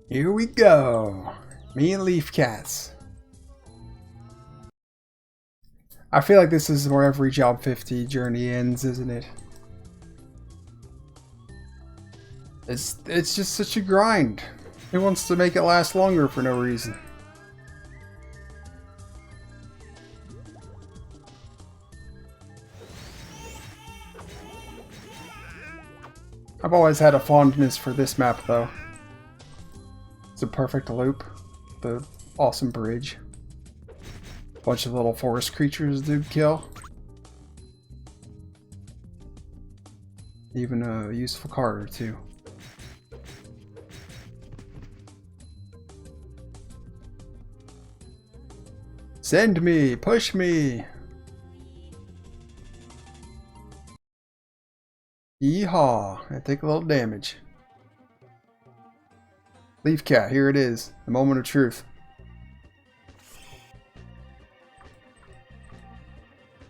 Here we go. Me and Leaf Cats. I feel like this is where every Job 50 journey ends, isn't it? It's just such a grind. Who wants to make it last longer for no reason? I've always had a fondness for this map though. It's a perfect loop. The awesome bridge. Bunch of little forest creatures to kill. Even a useful card or two. Send me! Push me! Yeehaw! I take a little damage. Leaf Cat, here it is. The moment of truth.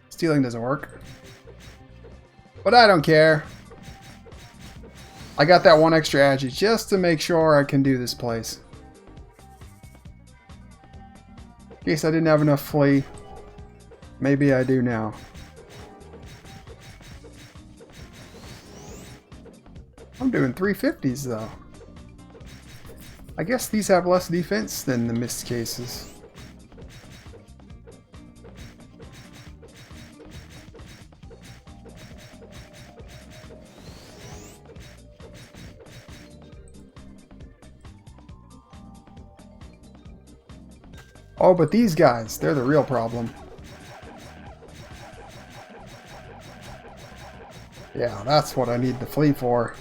Stealing doesn't work. But I don't care. I got that one extra agi just to make sure I can do this place. In case I didn't have enough flea. Maybe I do now. I'm doing 350s though. I guess these have less defense than the Myst cases. Oh, but these guys, they're the real problem. Yeah, that's what I need the flea for.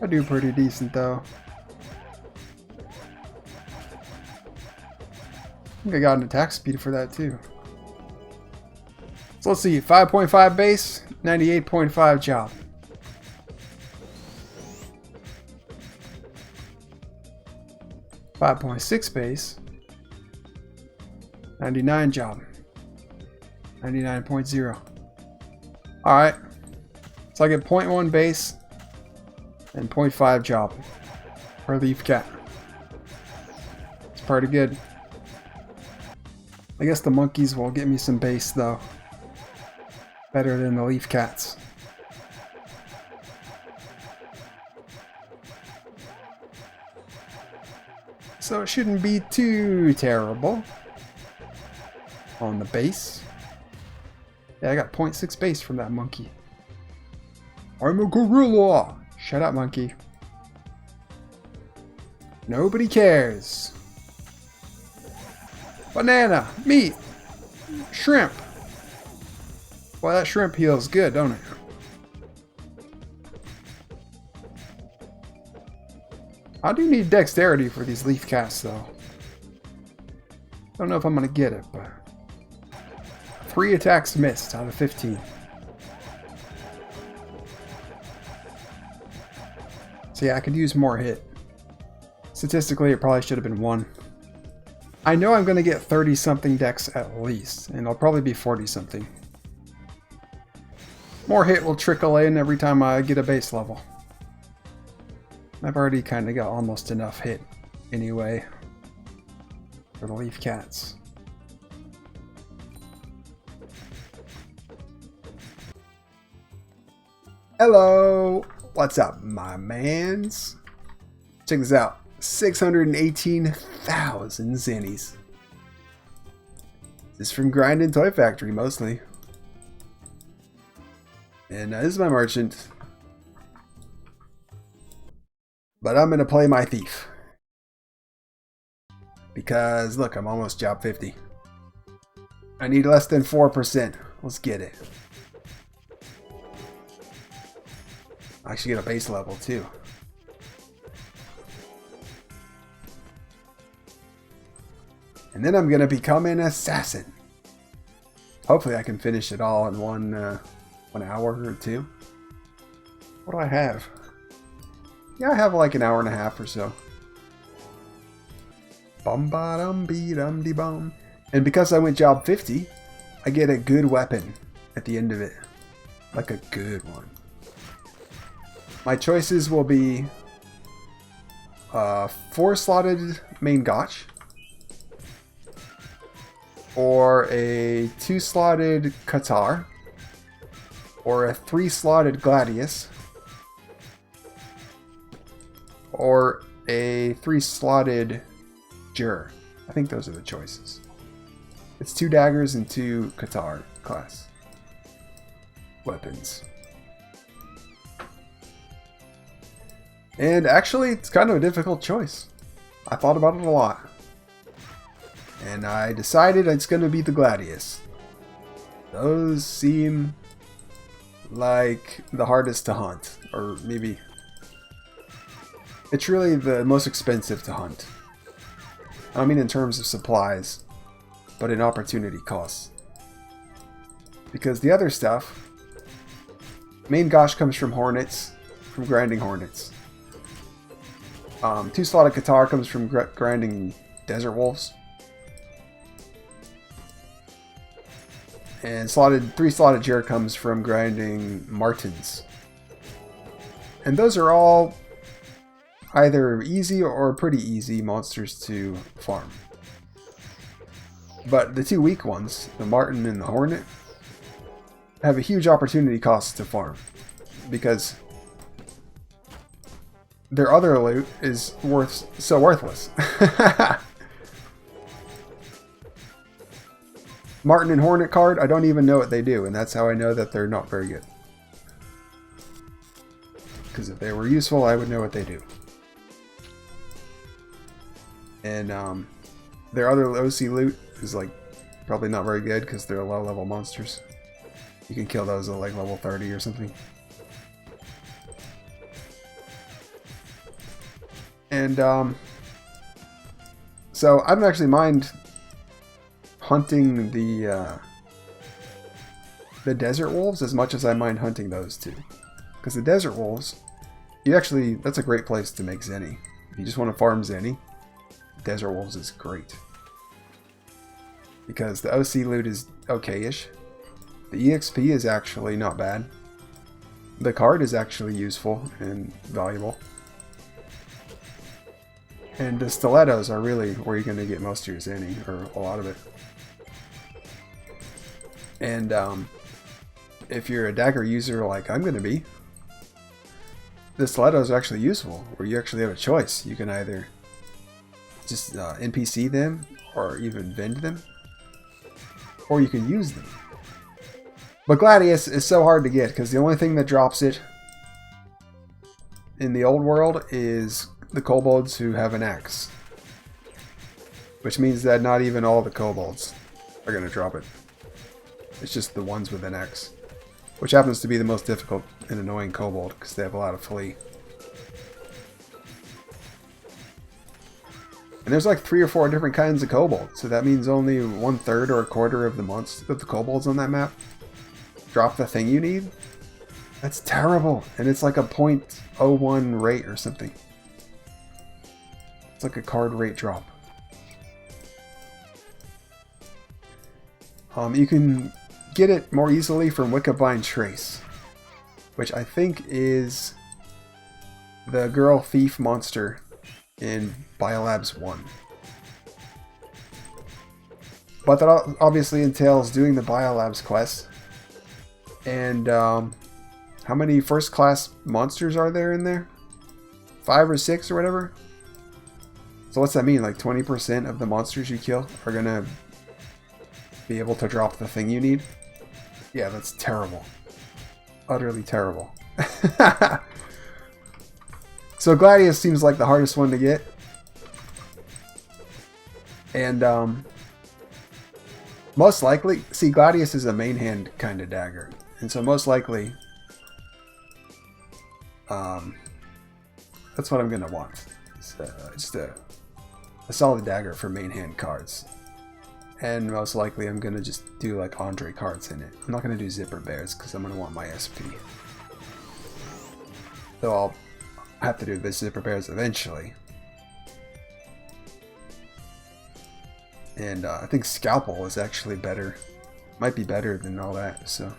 I do pretty decent though. I think I got an attack speed for that too. So let's see, 5.5 base, 98.5 job. .6 base, 99 job, 99.0. Alright, so I get 0.1 base and 0.5 job per Leaf Cat. It's pretty good. I guess the monkeys will get me some base though. Better than the Leaf Cats. So it shouldn't be too terrible on the base. Yeah, I got 0.6 base from that monkey. I'm a gorilla! Shut up, monkey. Nobody cares. Banana, meat, shrimp. Boy, that shrimp heals good, don't it? I do need dexterity for these leaf casts, though. Don't know if I'm gonna get it, but 3 attacks missed out of 15. So yeah, I could use more hit. Statistically, it probably should have been 1. I know I'm gonna get 30-something dex at least, and it'll probably be 40-something. More hit will trickle in every time I get a base level. I've already kind of got almost enough hit anyway for the Leaf Cats. Hello! What's up, my mans? Check this out. 618,000 zennies. This is from Grindin' Toy Factory, mostly. And this is my merchant. But I'm going to play my thief. Because, look, I'm almost job 50. I need less than 4%. Let's get it. I actually get a base level, too. And then I'm going to become an assassin. Hopefully I can finish it all in one hour or two. What do I have? Yeah, I have like an hour and a half or so. Bum ba dum be dum de bum. And because I went job 50, I get a good weapon at the end of it. Like a good one. My choices will be 4-slotted main gotch, or a 2-slotted Qatar, or a 3-slotted Gladius, or a 3-slotted Jur. I think those are the choices. It's 2 daggers and 2 Qatar class weapons. And actually, it's kind of a difficult choice. I thought about it a lot. And I decided it's going to be the Gladius. Those seem like the hardest to hunt. Or maybe... it's really the most expensive to hunt. I don't mean in terms of supplies, but in opportunity costs. Because the other stuff... main gosh comes from hornets, from grinding hornets. 2-slotted Qatar comes from grinding desert wolves. And 3-slotted Jur comes from grinding martens. And those are all either easy or pretty easy monsters to farm. But the 2 weak ones, the marten and the hornet, have a huge opportunity cost to farm. Because their other loot is so worthless. Marten and Hornet card, I don't even know what they do, and that's how I know that they're not very good. Because if they were useful, I would know what they do. And their other OC loot is like probably not very good because they're low level monsters. You can kill those at like level 30 or something. And so I don't actually mind hunting the desert wolves as much as I mind hunting those two. Because the desert wolves, that's a great place to make Zenny. If you just want to farm Zenny, desert wolves is great. Because the OC loot is okay-ish. The EXP is actually not bad. The card is actually useful and valuable. And the stilettos are really where you're going to get most of your Zenny, or a lot of it. And if you're a dagger user like I'm going to be, the stilettos are actually useful, where you actually have a choice. You can either just NPC them, or even vend them, or you can use them. But Gladius is so hard to get, because the only thing that drops it in the old world is the kobolds who have an axe. Which means that not even all the kobolds are going to drop it. It's just the ones with an axe. Which happens to be the most difficult and annoying kobold, because they have a lot of flee. And there's like 3 or 4 different kinds of kobolds, so that means only 1/3 or 1/4 of the kobolds on that map drop the thing you need. That's terrible, and it's like a 0.01 rate or something. It's like a card rate drop. You can get it more easily from Wickabine Trace, which I think is the girl thief monster in Biolabs 1. But that obviously entails doing the Biolabs quest. And how many first class monsters are there in there? 5 or 6 or whatever? So what's that mean? Like 20% of the monsters you kill are gonna be able to drop the thing you need? Yeah, that's terrible. Utterly terrible. So Gladius seems like the hardest one to get. And most likely, see, Gladius is a main hand kind of dagger. And so most likely, that's what I'm going to want. It's, just a solid dagger for main hand cards. And most likely I'm going to just do like Andre cards in it. I'm not going to do Zipper Bears because I'm going to want my SP. Though I'll have to do the Zipper Bears eventually. And I think Scalpel is actually better. Might be better than all that, so.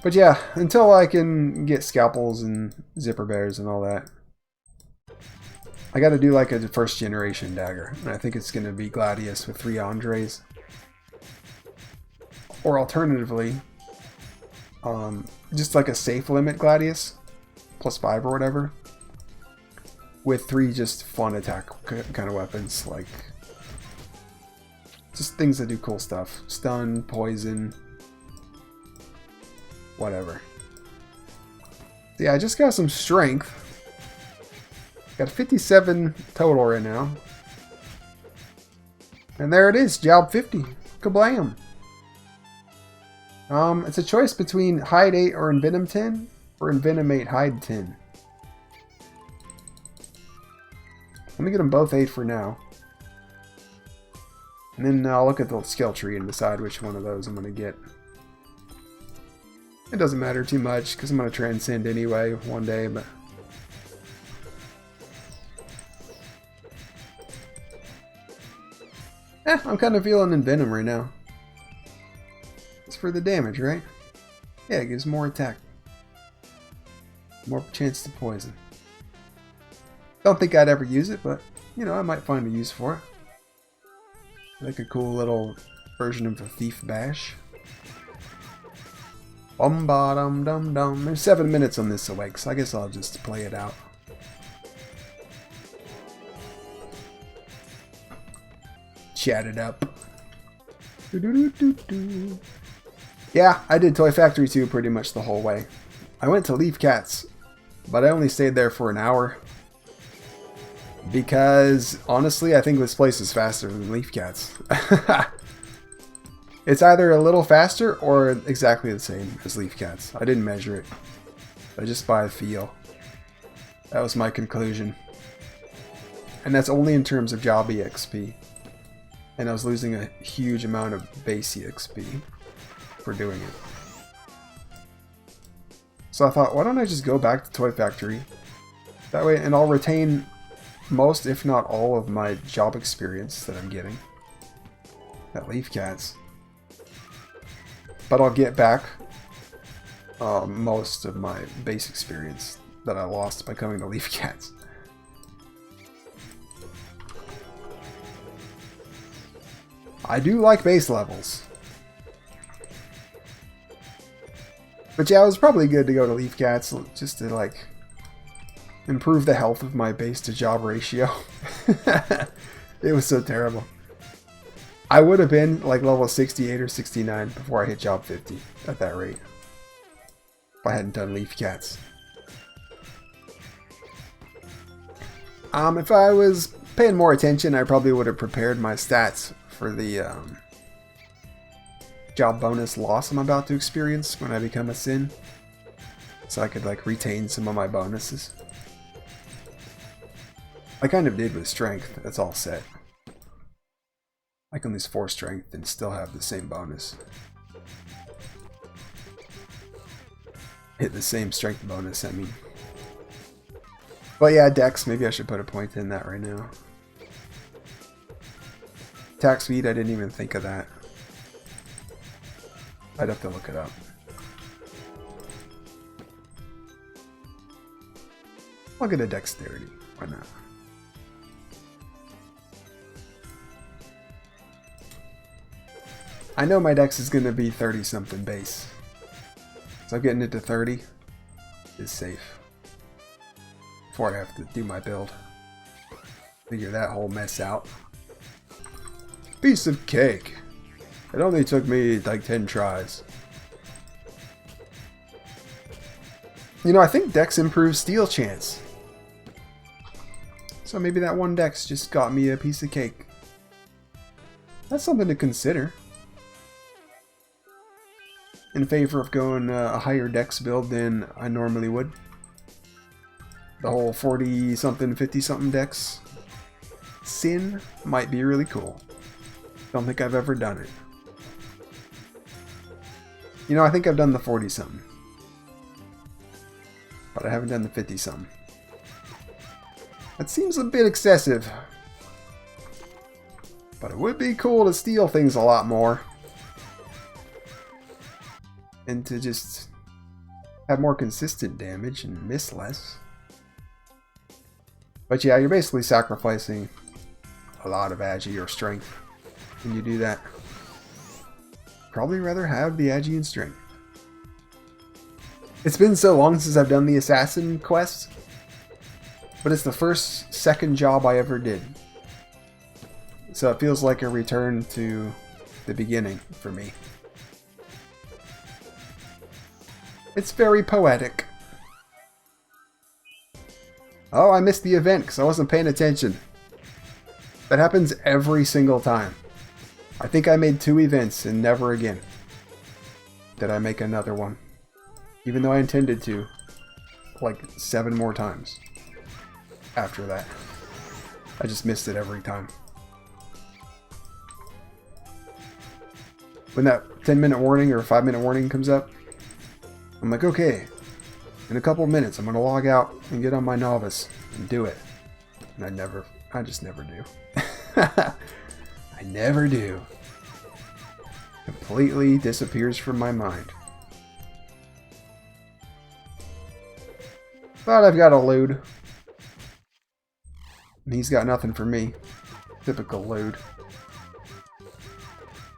But yeah, until I can get scalpels and zipper bears and all that, I gotta do like a first generation dagger. And I think it's gonna be Gladius with 3 Andres. Or alternatively, just like a safe limit Gladius, +5 or whatever, with 3 just fun attack kind of weapons, like just things that do cool stuff. Stun, poison, whatever. So yeah, I just got some strength. Got 57 total right now. And there it is, job 50. Kablam! It's a choice between Hide 8 or Envenom 10, or Envenom 8 Hide 10. Let me get them both 8 for now. And then I'll look at the skill tree and decide which one of those I'm going to get. It doesn't matter too much, because I'm going to transcend anyway one day, but... I'm kind of feeling Envenom right now. It's for the damage, right? Yeah, it gives more attack. More chance to poison. Don't think I'd ever use it, but, you know, I might find a use for it. Like a cool little version of the Thief Bash. Bum-ba-dum-dum-dum. There's 7 minutes on this awake, so I guess I'll just play it out. Chat it up. Do-do-do-do-do. Yeah, I did Toy Factory 2 pretty much the whole way. I went to Leaf Cats, but I only stayed there for an hour. Because, honestly, I think this place is faster than Leaf Cats. It's either a little faster or exactly the same as Leaf Cats. I didn't measure it. I just by feel. That was my conclusion. And that's only in terms of job EXP. And I was losing a huge amount of base EXP for doing it. So I thought, why don't I just go back to Toy Factory? That way, and I'll retain most, if not all, of my job experience that I'm getting at Leaf Cats. But I'll get back most of my base experience that I lost by coming to Leaf Cats. I do like base levels. But yeah, it was probably good to go to Leaf Cats just to like improve the health of my base to job ratio. It was so terrible. I would have been like level 68 or 69 before I hit job 50 at that rate. If I hadn't done Leaf Cats. If I was paying more attention, I probably would have prepared my stats for the job bonus loss I'm about to experience when I become a Sin. So I could like retain some of my bonuses. I kind of did with strength, that's all set. I can lose 4 strength and still have the same bonus. Hit the same strength bonus, I mean. But yeah, Dex, maybe I should put a point in that right now. Attack speed, I didn't even think of that. I'd have to look it up. I'll get a dexterity, why not? I know my dex is going to be 30 something base. So getting it to 30 is safe. Before I have to do my build. Figure that whole mess out. Piece of cake. It only took me like 10 tries. You know, I think dex improves steal chance. So maybe that one dex just got me a piece of cake. That's something to consider. In favor of going a higher dex build than I normally would. The whole 40 something, 50 something dex Sin might be really cool. Don't think I've ever done it. You know, I think I've done the 40 something. But I haven't done the 50 something. That seems a bit excessive. But it would be cool to steal things a lot more. And to just have more consistent damage and miss less. But yeah, you're basically sacrificing a lot of agi or strength when you do that. Probably rather have the agi and strength. It's been so long since I've done the assassin quest, but it's the second job I ever did. So it feels like a return to the beginning for me. It's very poetic. Oh, I missed the event because I wasn't paying attention. That happens every single time. I think I made 2 events and never again did I make another one. Even though I intended to, like 7 more times after that. I just missed it every time. When that 10-minute warning or 5-minute warning comes up, I'm like, okay, in a couple of minutes I'm going to log out and get on my novice and do it. And I just never do. I never do. Completely disappears from my mind. But I've got a load. And he's got nothing for me. Typical load.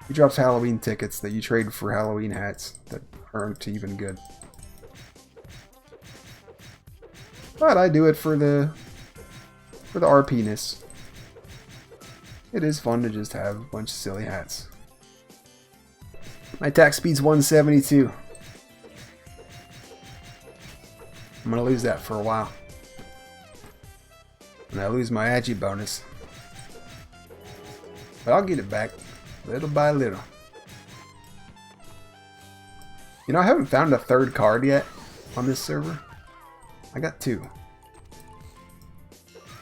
He drops Halloween tickets that you trade for Halloween hats that aren't even good. But I do it for the RP-ness. It is fun to just have a bunch of silly hats. My attack speed's 172. I'm gonna lose that for a while. And I lose my agi bonus. But I'll get it back little by little. You know, I haven't found a 3rd card yet on this server. I got 2.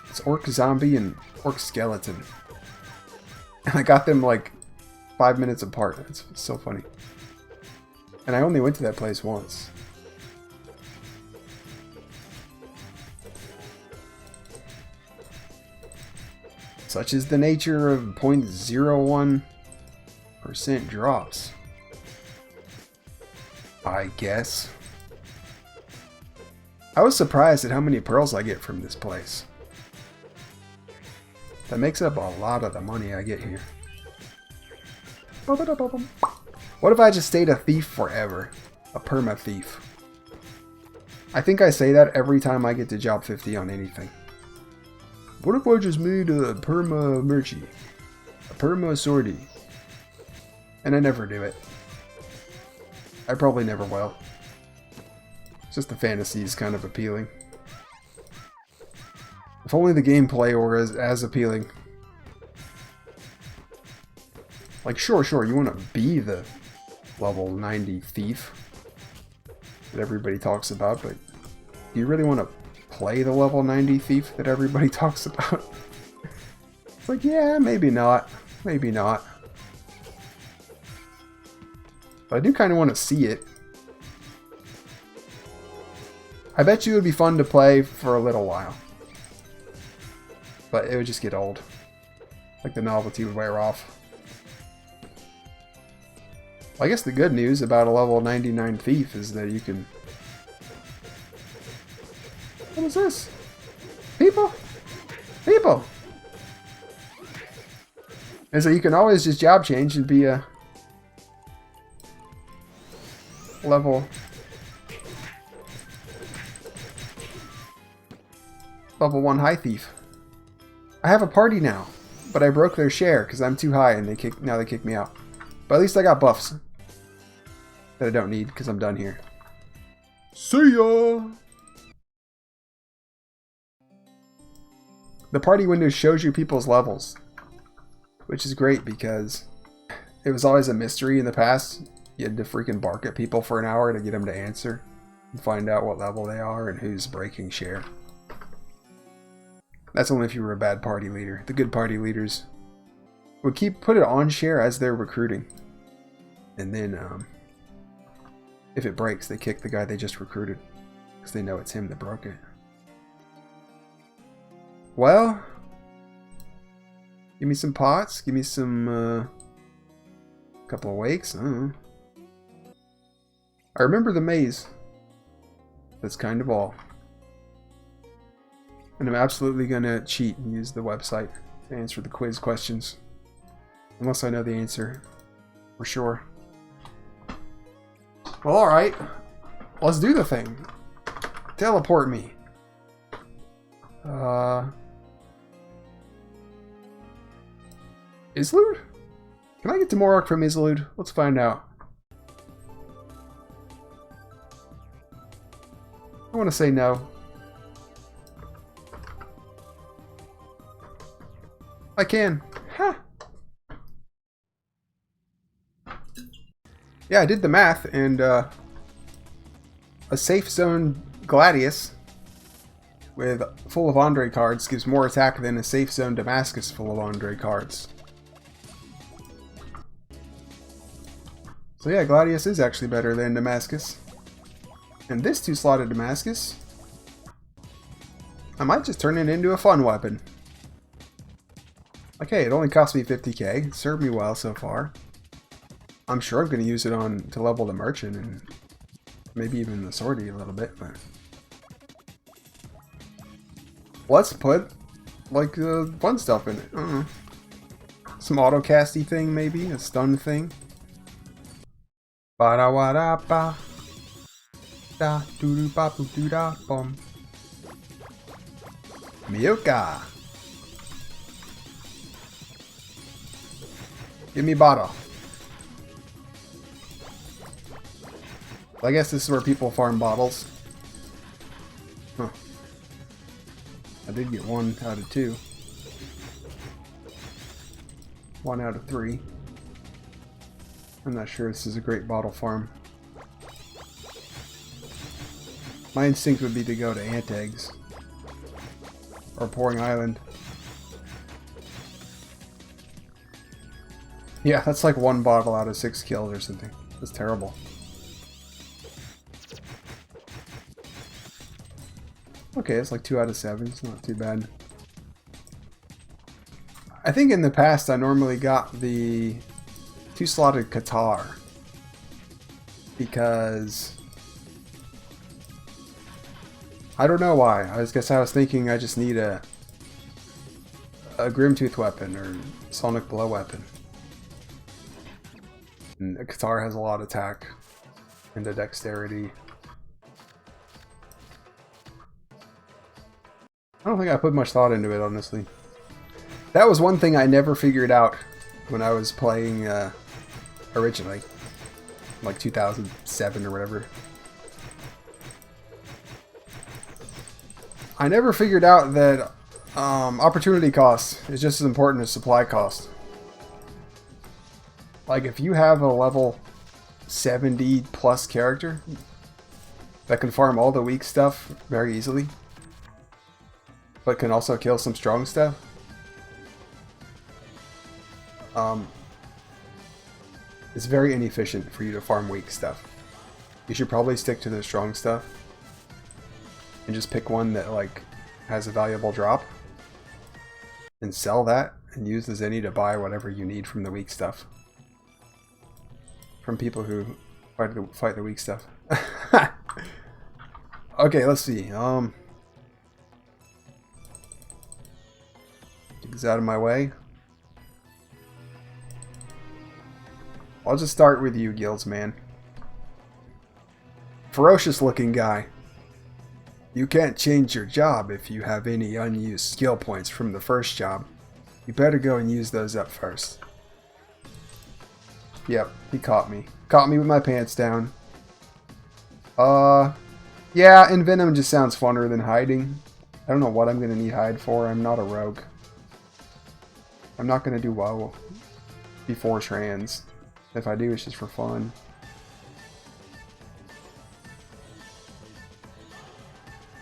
It's Orc Zombie and Orc Skeleton. And I got them like 5 minutes apart. It's so funny. And I only went to that place once. Such is the nature of 0.01% drops. I guess. I was surprised at how many pearls I get from this place. That makes up a lot of the money I get here. What if I just stayed a thief forever? A perma thief. I think I say that every time I get to job 50 on anything. What if I just made a perma merchie? A perma swordie? And I never do it. I probably never will. It's just the fantasy is kind of appealing. If only the gameplay were as appealing. Like, sure, you want to be the level 90 thief that everybody talks about, but do you really want to play the level 90 thief that everybody talks about? It's like, yeah, maybe not. Maybe not. But I do kind of want to see it. I bet you it would be fun to play for a little while. But it would just get old. Like the novelty would wear off. Well, I guess the good news about a level 99 thief is that you can... What is this? People? People! And so you can always just job change and be a... level 1 high thief. I have a party now, but I broke their share because I'm too high and now they kick me out. But at least I got buffs that I don't need because I'm done here. See ya! The party window shows you people's levels, which is great because it was always a mystery in the past. You had to freaking bark at people for an hour to get them to answer and find out what level they are and who's breaking share. That's only if you were a bad party leader. The good party leaders would put it on share as they're recruiting. And then, if it breaks, they kick the guy they just recruited. Because they know it's him that broke it. Well, give me some pots. Give me some, couple of wakes. I don't know. I remember the maze. That's kind of all. And I'm absolutely going to cheat and use the website to answer the quiz questions. Unless I know the answer for sure. Well, alright. Let's do the thing. Teleport me. Islude? Can I get to Morok from Islude? Let's find out. I want to say no. I can. Ha! Yeah, I did the math, and a safe zone Gladius with full of Andre cards gives more attack than a safe zone Damascus full of Andre cards. So yeah, Gladius is actually better than Damascus. And this two-slotted Damascus, I might just turn it into a fun weapon. Okay, it only cost me 50k. It served me well so far. I'm sure I'm going to use it to level the merchant and maybe even the sortie a little bit, but let's put like the fun stuff in it. I don't know. Some auto-casty thing maybe, a stun thing. Ba-da-wa-da-ba. Da-doo-doo-ba-boo-doo-da-bum. Miyoka. Give me bottle. I guess this is where people farm bottles. Huh. I did get 1 out of 2. 1 out of 3. I'm not sure this is a great bottle farm. My instinct would be to go to ant eggs. Or Pouring Island. Yeah, that's like 1 bottle out of 6 kills or something. That's terrible. Okay, it's like 2 out of 7. It's not too bad. I think in the past I normally got the 2-slotted Qatar. Because I don't know why. I guess I was thinking I just need a Grimtooth weapon or Sonic Blow weapon. And a Qatar has a lot of attack and a dexterity. I don't think I put much thought into it, honestly. That was one thing I never figured out when I was playing originally. Like 2007 or whatever. I never figured out that opportunity cost is just as important as supply cost. Like if you have a level 70 plus character that can farm all the weak stuff very easily, but can also kill some strong stuff, it's very inefficient for you to farm weak stuff. You should probably stick to the strong stuff and just pick one that like has a valuable drop and sell that and use the Zenny to buy whatever you need from the weak stuff. From people who fight the weak stuff. Okay, let's see. Get this out of my way. I'll just start with you, Guildsman. Ferocious looking guy. You can't change your job if you have any unused skill points from the first job. You better go and use those up first. Yep, he caught me. Caught me with my pants down. Yeah, Envenom just sounds funner than hiding. I don't know what I'm gonna need hide for. I'm not a rogue. I'm not gonna do well before trans. If I do, it's just for fun.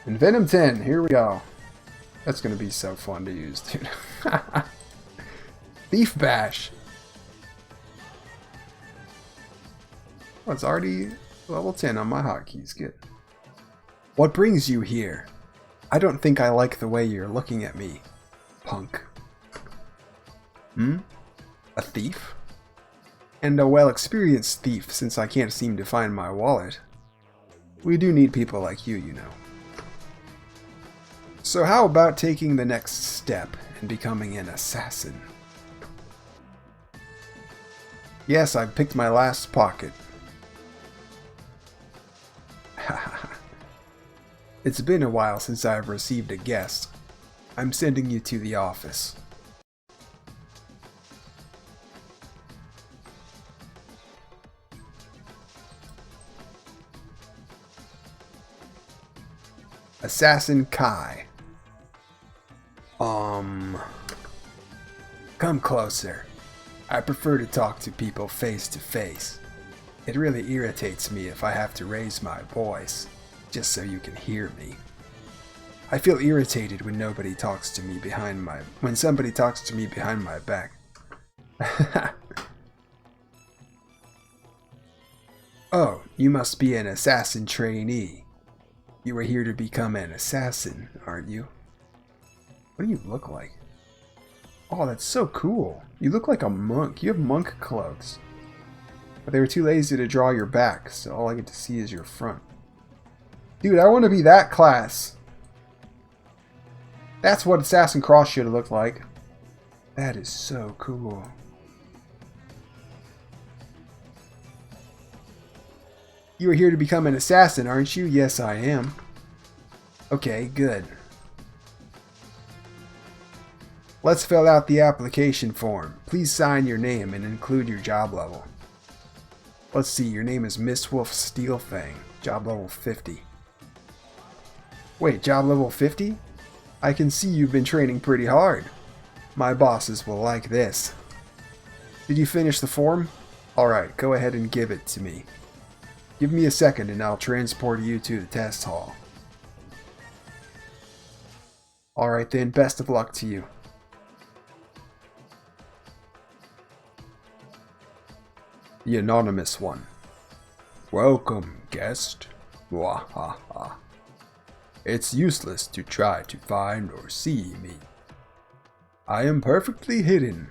Envenom 10, here we go. That's gonna be so fun to use, dude. Thief Bash. Oh, it's already level 10 on my hotkeys. Good. What brings you here? I don't think I like the way you're looking at me, punk. Hmm? A thief? And a well-experienced thief, since I can't seem to find my wallet. We do need people like you, you know. So how about taking the next step and becoming an assassin? Yes, I've picked my last pocket. It's been a while since I've received a guest. I'm sending you to the office. Assassin Kai. Come closer. I prefer to talk to people face to face. It really irritates me if I have to raise my voice, just so you can hear me. I feel irritated when somebody talks to me behind my back. Oh, you must be an assassin trainee. You are here to become an assassin, aren't you? What do you look like? Oh, that's so cool. You look like a monk. You have monk clothes. But they were too lazy to draw your back, so all I get to see is your front. Dude, I want to be that class. That's what Assassin Cross should have looked like. That is so cool. You are here to become an assassin, aren't you? Yes, I am. Okay, good. Let's fill out the application form. Please sign your name and include your job level. Let's see, your name is Mistwolf Steelfang. Job level 50. Wait, job level 50? I can see you've been training pretty hard. My bosses will like this. Did you finish the form? Alright, go ahead and give it to me. Give me a second and I'll transport you to the test hall. Alright then, best of luck to you. The anonymous one. Welcome, guest. Wahaha. It's useless to try to find or see me. I am perfectly hidden.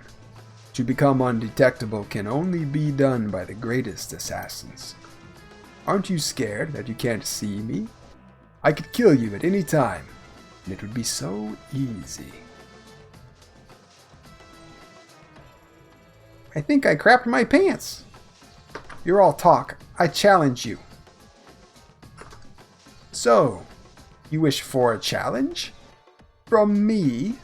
To become undetectable can only be done by the greatest assassins. Aren't you scared that you can't see me? I could kill you at any time, and it would be so easy. I think I crapped my pants. You're all talk. I challenge you. So, you wish for a challenge? From me?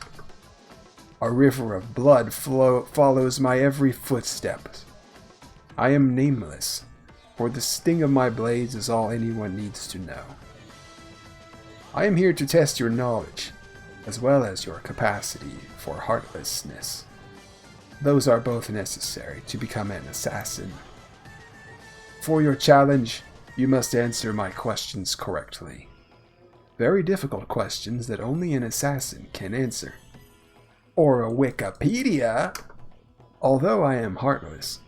A river of blood follows my every footstep. I am nameless, for the sting of my blades is all anyone needs to know. I am here to test your knowledge, as well as your capacity for heartlessness. Those are both necessary to become an assassin. For your challenge, you must answer my questions correctly. Very difficult questions that only an assassin can answer. Or a Wikipedia! Although I am heartless,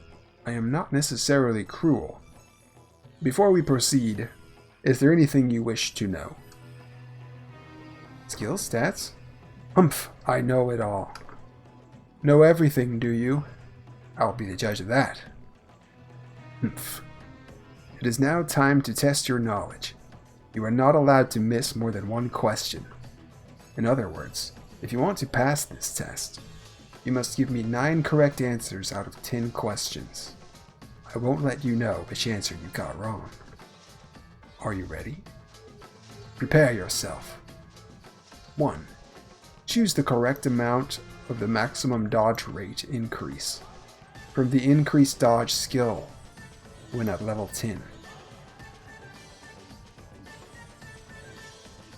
I am not necessarily cruel. Before we proceed, is there anything you wish to know? Skill stats? Humph, I know it all. Know everything, do you? I'll be the judge of that. Humph. It is now time to test your knowledge. You are not allowed to miss more than one question. In other words, if you want to pass this test, you must give me 9 correct answers out of 10 questions. I won't let you know which answer you got wrong. Are you ready? Prepare yourself. 1. Choose the correct amount of the maximum dodge rate increase from the increased dodge skill when at level 10.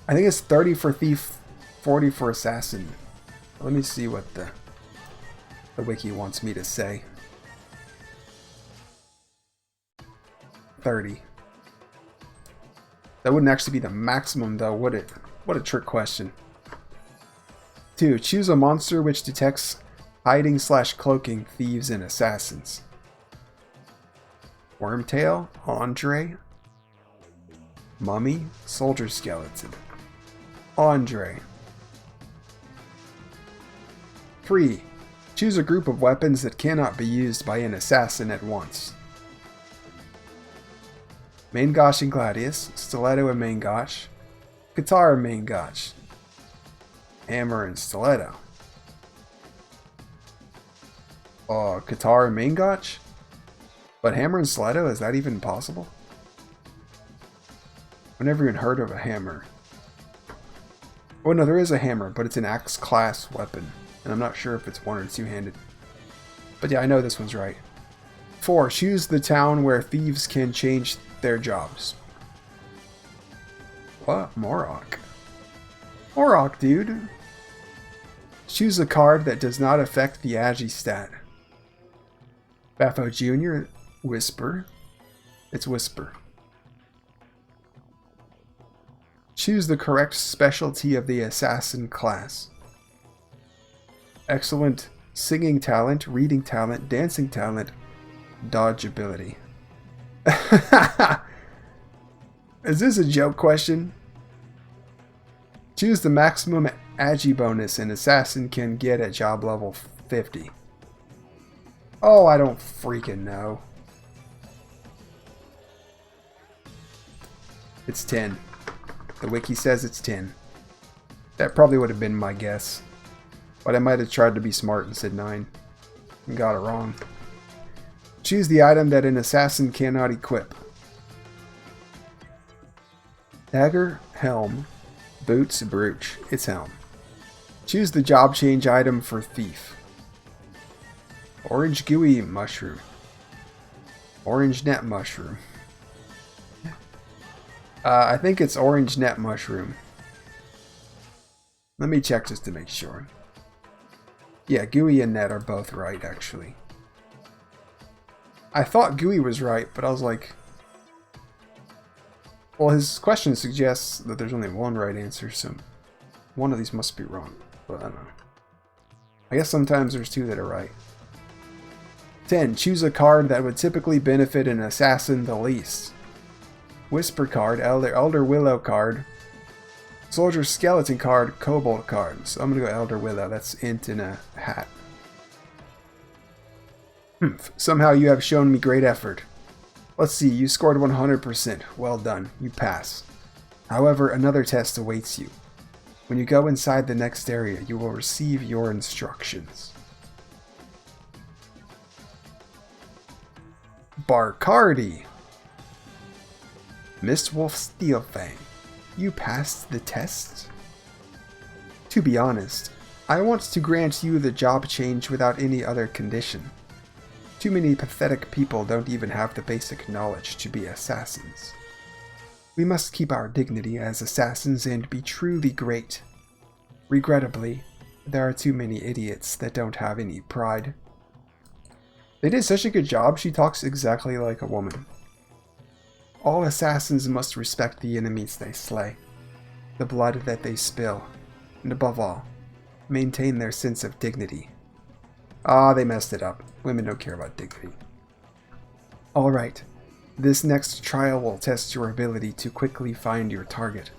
I think it's 30 for thief, 40 for assassin. Let me see what the wiki wants me to say. 30. That wouldn't actually be the maximum though, would it? What a trick question. 2. Choose a monster which detects hiding/cloaking thieves and assassins. Wormtail, Andre, Mummy, Soldier Skeleton. Andre. 3. Choose a group of weapons that cannot be used by an assassin at once. Main Gotch and Gladius. Stiletto and Main Gotch. Guitar and Main Gotch. Hammer and Stiletto. Guitar and Main Gotch? But Hammer and Stiletto, is that even possible? I've never even heard of a hammer. Oh no, there is a hammer, but it's an axe class weapon. And I'm not sure if it's one or two-handed. But yeah, I know this one's right. 4. Choose the town where thieves can change their jobs. What? Morok. Morok, dude. Choose a card that does not affect the Agi stat. Baffo Jr. Whisper. It's Whisper. Choose the correct specialty of the assassin class. Excellent singing talent, reading talent, dancing talent, dodge ability. Is this a joke question? Choose the maximum Agi bonus an assassin can get at job level 50. Oh, I don't freaking know. It's 10. The wiki says it's 10. That probably would have been my guess. But I might have tried to be smart and said 9. And got it wrong. Choose the item that an assassin cannot equip. Dagger, helm, boots, brooch. It's helm. Choose the job change item for thief. Orange gooey mushroom. Orange net mushroom. I think it's orange net mushroom. Let me check just to make sure. Yeah, gooey and net are both right, actually. I thought gooey was right, but I was like... Well, his question suggests that there's only one right answer, so one of these must be wrong. But I don't know. I guess sometimes there's two that are right. 10. Choose a card that would typically benefit an assassin the least. Whisper card, Elder Willow card, Soldier Skeleton card, Cobalt card. So I'm going to go Elder Willow. That's int in a hat. Somehow you have shown me great effort. Let's see, you scored 100%. Well done. You pass. However, another test awaits you. When you go inside the next area, you will receive your instructions. Barcardi. Mistwolf Steelfang. You passed the test? To be honest, I want to grant you the job change without any other condition. Too many pathetic people don't even have the basic knowledge to be assassins. We must keep our dignity as assassins and be truly great. Regrettably, there are too many idiots that don't have any pride. They did such a good job, she talks exactly like a woman. All assassins must respect the enemies they slay, the blood that they spill, and above all, maintain their sense of dignity. Ah, they messed it up. Women don't care about dignity. Alright, this next trial will test your ability to quickly find your target.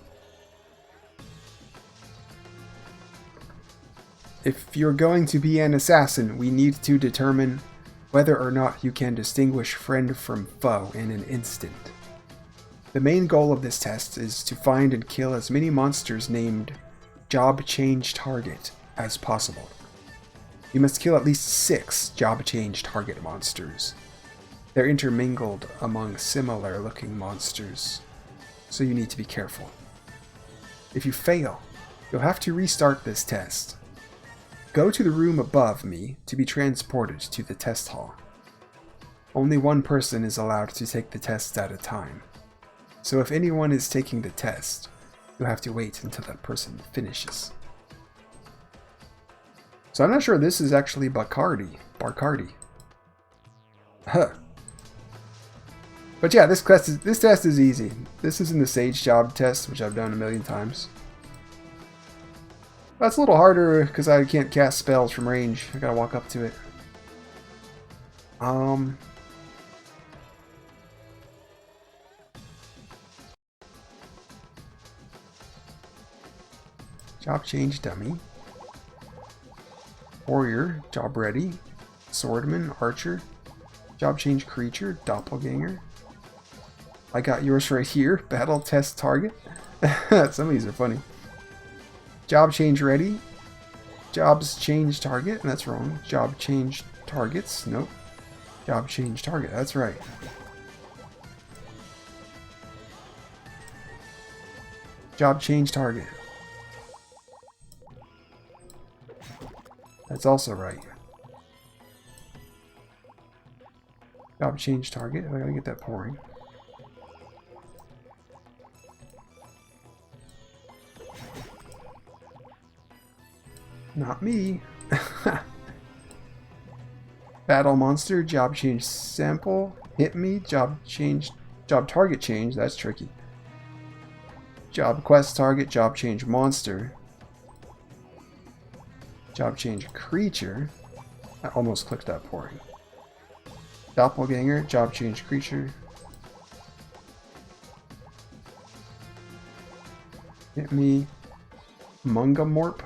If you're going to be an assassin, we need to determine whether or not you can distinguish friend from foe in an instant. The main goal of this test is to find and kill as many monsters named Job Change Target as possible. You must kill at least 6 Job Change Target monsters. They're intermingled among similar looking monsters, so you need to be careful. If you fail, you'll have to restart this test. Go to the room above me to be transported to the test hall. Only one person is allowed to take the test at a time. So if anyone is taking the test, you'll have to wait until that person finishes. So I'm not sure this is actually Barcardi. Huh. But yeah, this test is easy. This isn't the Sage Job test, which I've done a million times. That's a little harder because I can't cast spells from range. I gotta walk up to it. Job change dummy. Warrior, job ready. Swordman, archer. Job change creature, doppelganger. I got yours right here. Battle test target. Some of these are funny. Job change ready. Jobs change target. That's wrong. Job change targets. Nope. Job change target. That's right. Job change target. That's also right. Job change target. I gotta get that pouring. Not me. Battle monster. Job change sample. Hit me. Job change. Job target change. That's tricky. Job quest target. Job change monster. Job change creature. I almost clicked that pouring. Doppelganger. Job change creature. Hit me. Mungamorp.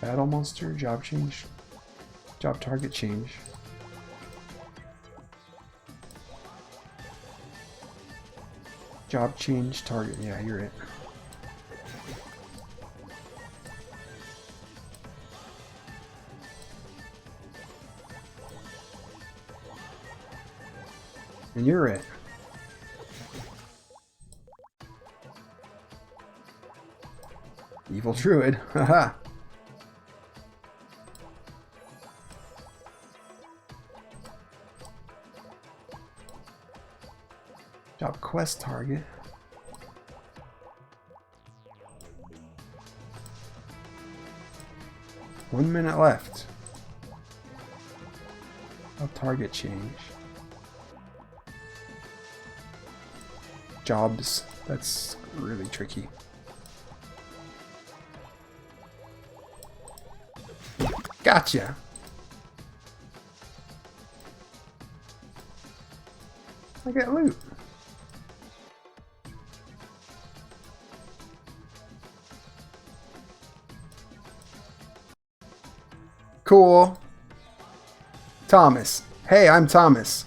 Battle monster. Job change. Job target change. Job change target. Yeah, you're it. And you're it. Evil Druid. Haha. Job quest target. One minute left. Job target change. Jobs. That's really tricky. Gotcha. I get loot. Cool. Thomas. Hey, I'm Thomas.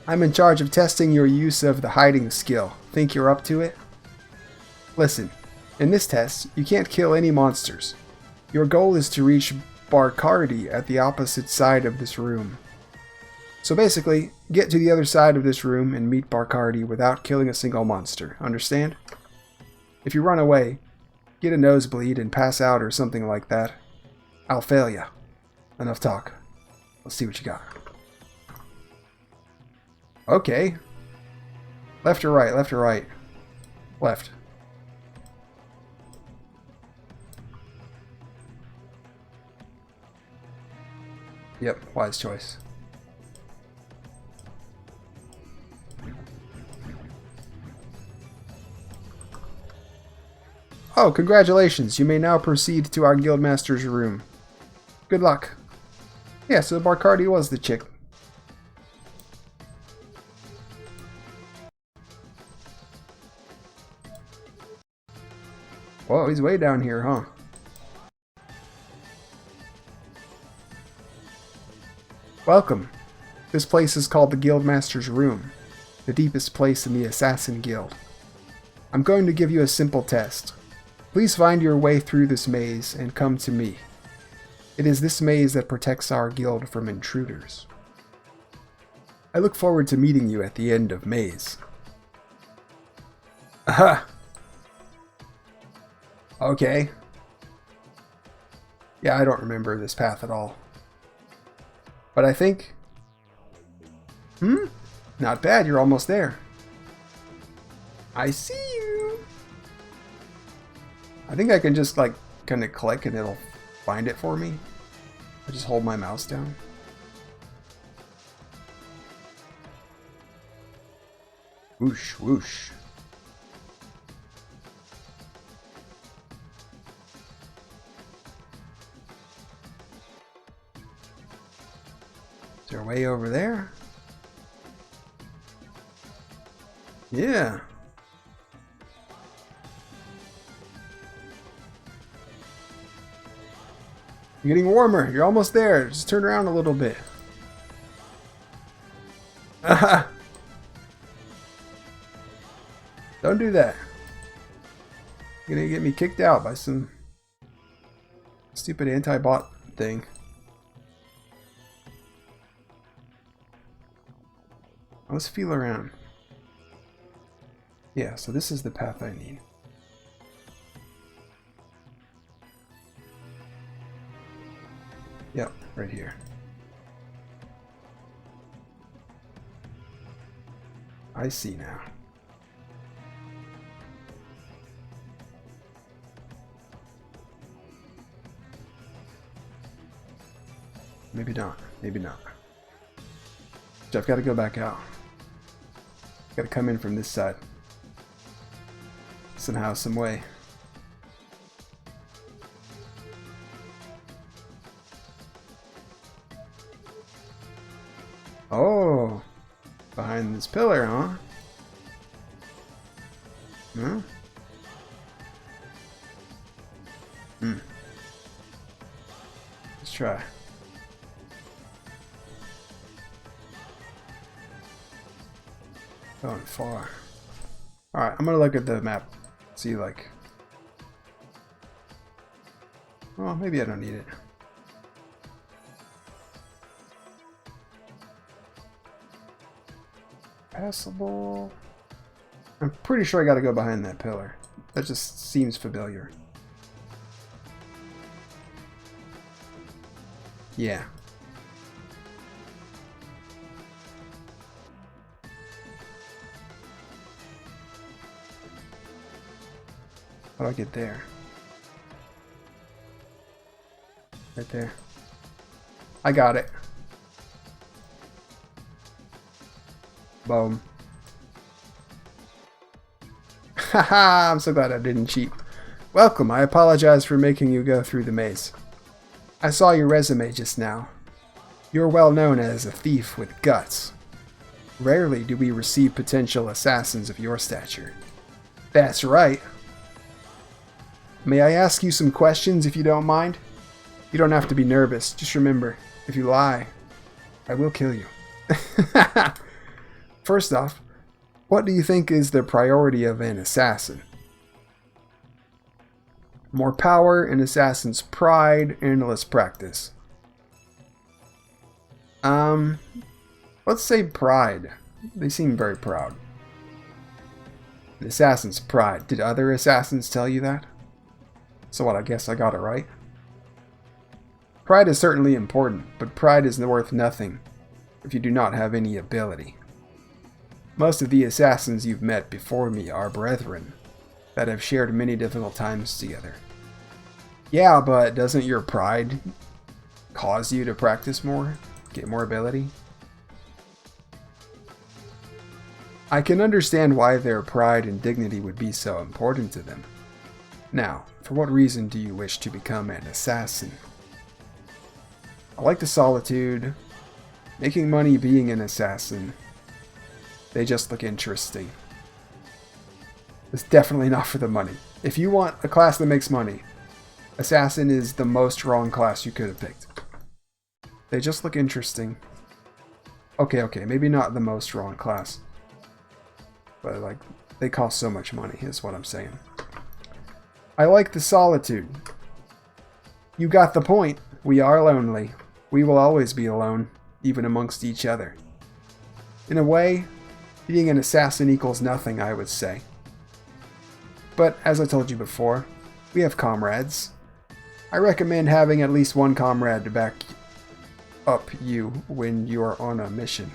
I'm in charge of testing your use of the hiding skill. Think you're up to it? Listen, in this test, you can't kill any monsters. Your goal is to reach Barcardi at the opposite side of this room. So basically, get to the other side of this room and meet Barcardi without killing a single monster. Understand? If you run away, get a nosebleed and pass out or something like that, I'll fail ya. Enough talk. Let's see what you got. Okay. Left or right? Left or right? Left. Yep, wise choice. Oh, congratulations. You may now proceed to our guildmaster's room. Good luck. Yeah, so Barcardi was the chick. Whoa, he's way down here, huh? Welcome. This place is called the Guildmaster's Room, the deepest place in the Assassin Guild. I'm going to give you a simple test. Please find your way through this maze and come to me. It is this maze that protects our guild from intruders. I look forward to meeting you at the end of maze. Aha! Okay. Yeah, I don't remember this path at all. But I think... Not bad, you're almost there. I see you! I think I can just, like, kind of click and it'll find it for me. I just hold my mouse down. Whoosh, whoosh. Is there a way over there? Yeah. You're getting warmer. You're almost there. Just turn around a little bit. Don't do that. You're gonna get me kicked out by some stupid anti-bot thing. Let's feel around. Yeah, so this is the path I need. Yep, right here. I see now. Maybe not. Maybe not. So I've got to go back out. Got to come in from this side. Somehow, some way. Oh, behind this pillar, huh? Huh? Let's try. Going far. Alright, I'm gonna look at the map. See, like... Well, maybe I don't need it. Passable... I'm pretty sure I gotta go behind that pillar. That just seems familiar. Yeah. How do I get there? Right there. I got it. Boom. Haha, I'm so glad I didn't cheat. Welcome, I apologize for making you go through the maze. I saw your resume just now. You're well known as a thief with guts. Rarely do we receive potential assassins of your stature. That's right. May I ask you some questions if you don't mind? You don't have to be nervous. Just remember, if you lie, I will kill you. First off, what do you think is the priority of an assassin? More power, an assassin's pride, and less practice. Let's say pride. They seem very proud. An assassin's pride. Did other assassins tell you that? So what, I guess I got it right? Pride is certainly important, but pride is worth nothing if you do not have any ability. Most of the assassins you've met before me are brethren that have shared many difficult times together. Yeah, but doesn't your pride cause you to practice more? Get more ability? I can understand why their pride and dignity would be so important to them. Now, for what reason do you wish to become an assassin? I like the solitude, making money being an assassin. They just look interesting. It's definitely not for the money. If you want a class that makes money, assassin is the most wrong class you could have picked. They just look interesting. Okay, maybe not the most wrong class. But like, they cost so much money, is what I'm saying. I like the solitude. You got the point. We are lonely. We will always be alone, even amongst each other. In a way, being an assassin equals nothing, I would say. But, as I told you before, we have comrades. I recommend having at least one comrade to back up you when you are on a mission.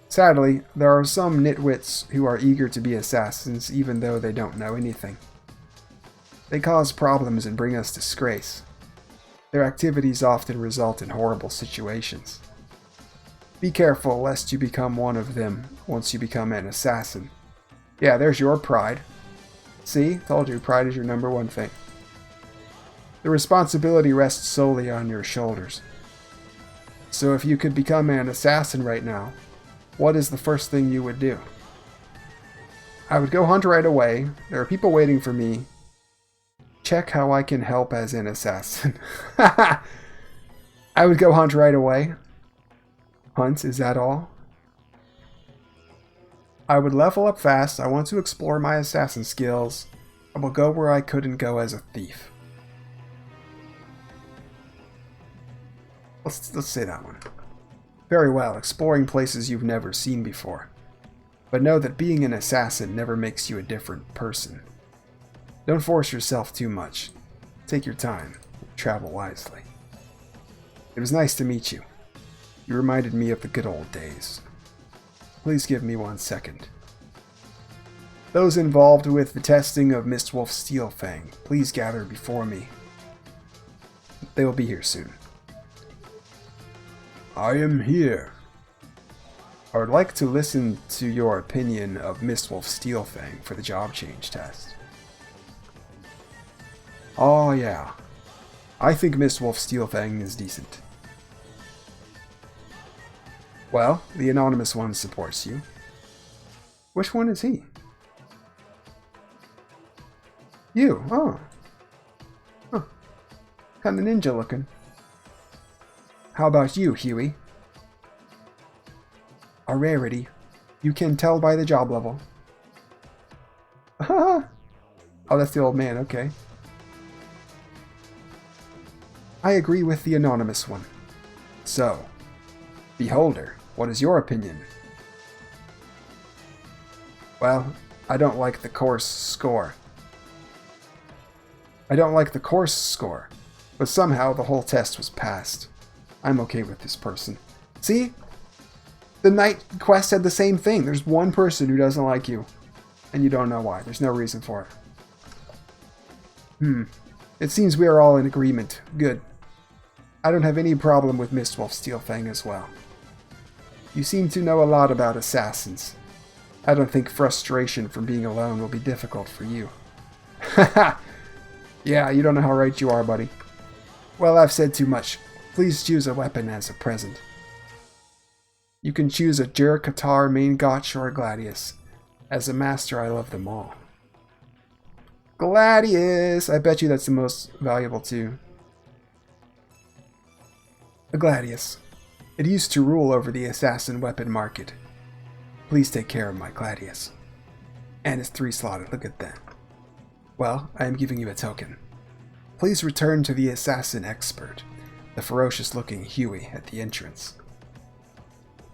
Sadly, there are some nitwits who are eager to be assassins even though they don't know anything. They cause problems and bring us disgrace. Their activities often result in horrible situations. Be careful lest you become one of them once you become an assassin. Yeah, there's your pride. See? Told you, pride is your number one thing. The responsibility rests solely on your shoulders. So if you could become an assassin right now, what is the first thing you would do? I would go hunt right away. There are people waiting for me. Check how I can help as an assassin. I would go hunt right away. Hunt, is that all? I would level up fast. I want to explore my assassin skills. I will go where I couldn't go as a thief. Let's say that one. Very well, exploring places you've never seen before. But know that being an assassin never makes you a different person. Don't force yourself too much. Take your time. Travel wisely. It was nice to meet you. You reminded me of the good old days. Please give me 1 second. Those involved with the testing of Mistwolf's Steelfang, please gather before me. They will be here soon. I am here. I would like to listen to your opinion of Mistwolf's Steelfang for the job change test. Oh yeah. I think Mistwolf's Steelfang is decent. Well, the anonymous one supports you. Which one is he? You, oh. Huh. Kinda ninja looking. How about you, Huey? A rarity. You can tell by the job level. Oh, that's the old man, okay. I agree with the anonymous one. So, Beholder, what is your opinion? Well, I don't like the course score. But somehow the whole test was passed. I'm okay with this person. See? The night quest had the same thing. There's one person who doesn't like you. And you don't know why. There's no reason for it. It seems we are all in agreement. Good. I don't have any problem with Mistwolf Steelfang as well. You seem to know a lot about assassins. I don't think frustration from being alone will be difficult for you. Haha! Yeah, you don't know how right you are, buddy. Well, I've said too much. Please choose a weapon as a present. You can choose a Jurkatar, Main Gotch, or a Gladius. As a master, I love them all. Gladius! I bet you that's the most valuable too. A Gladius. It used to rule over the assassin weapon market. Please take care of my Gladius. And it's 3-slotted, look at that. Well, I am giving you a token. Please return to the assassin expert, the ferocious-looking Huey at the entrance.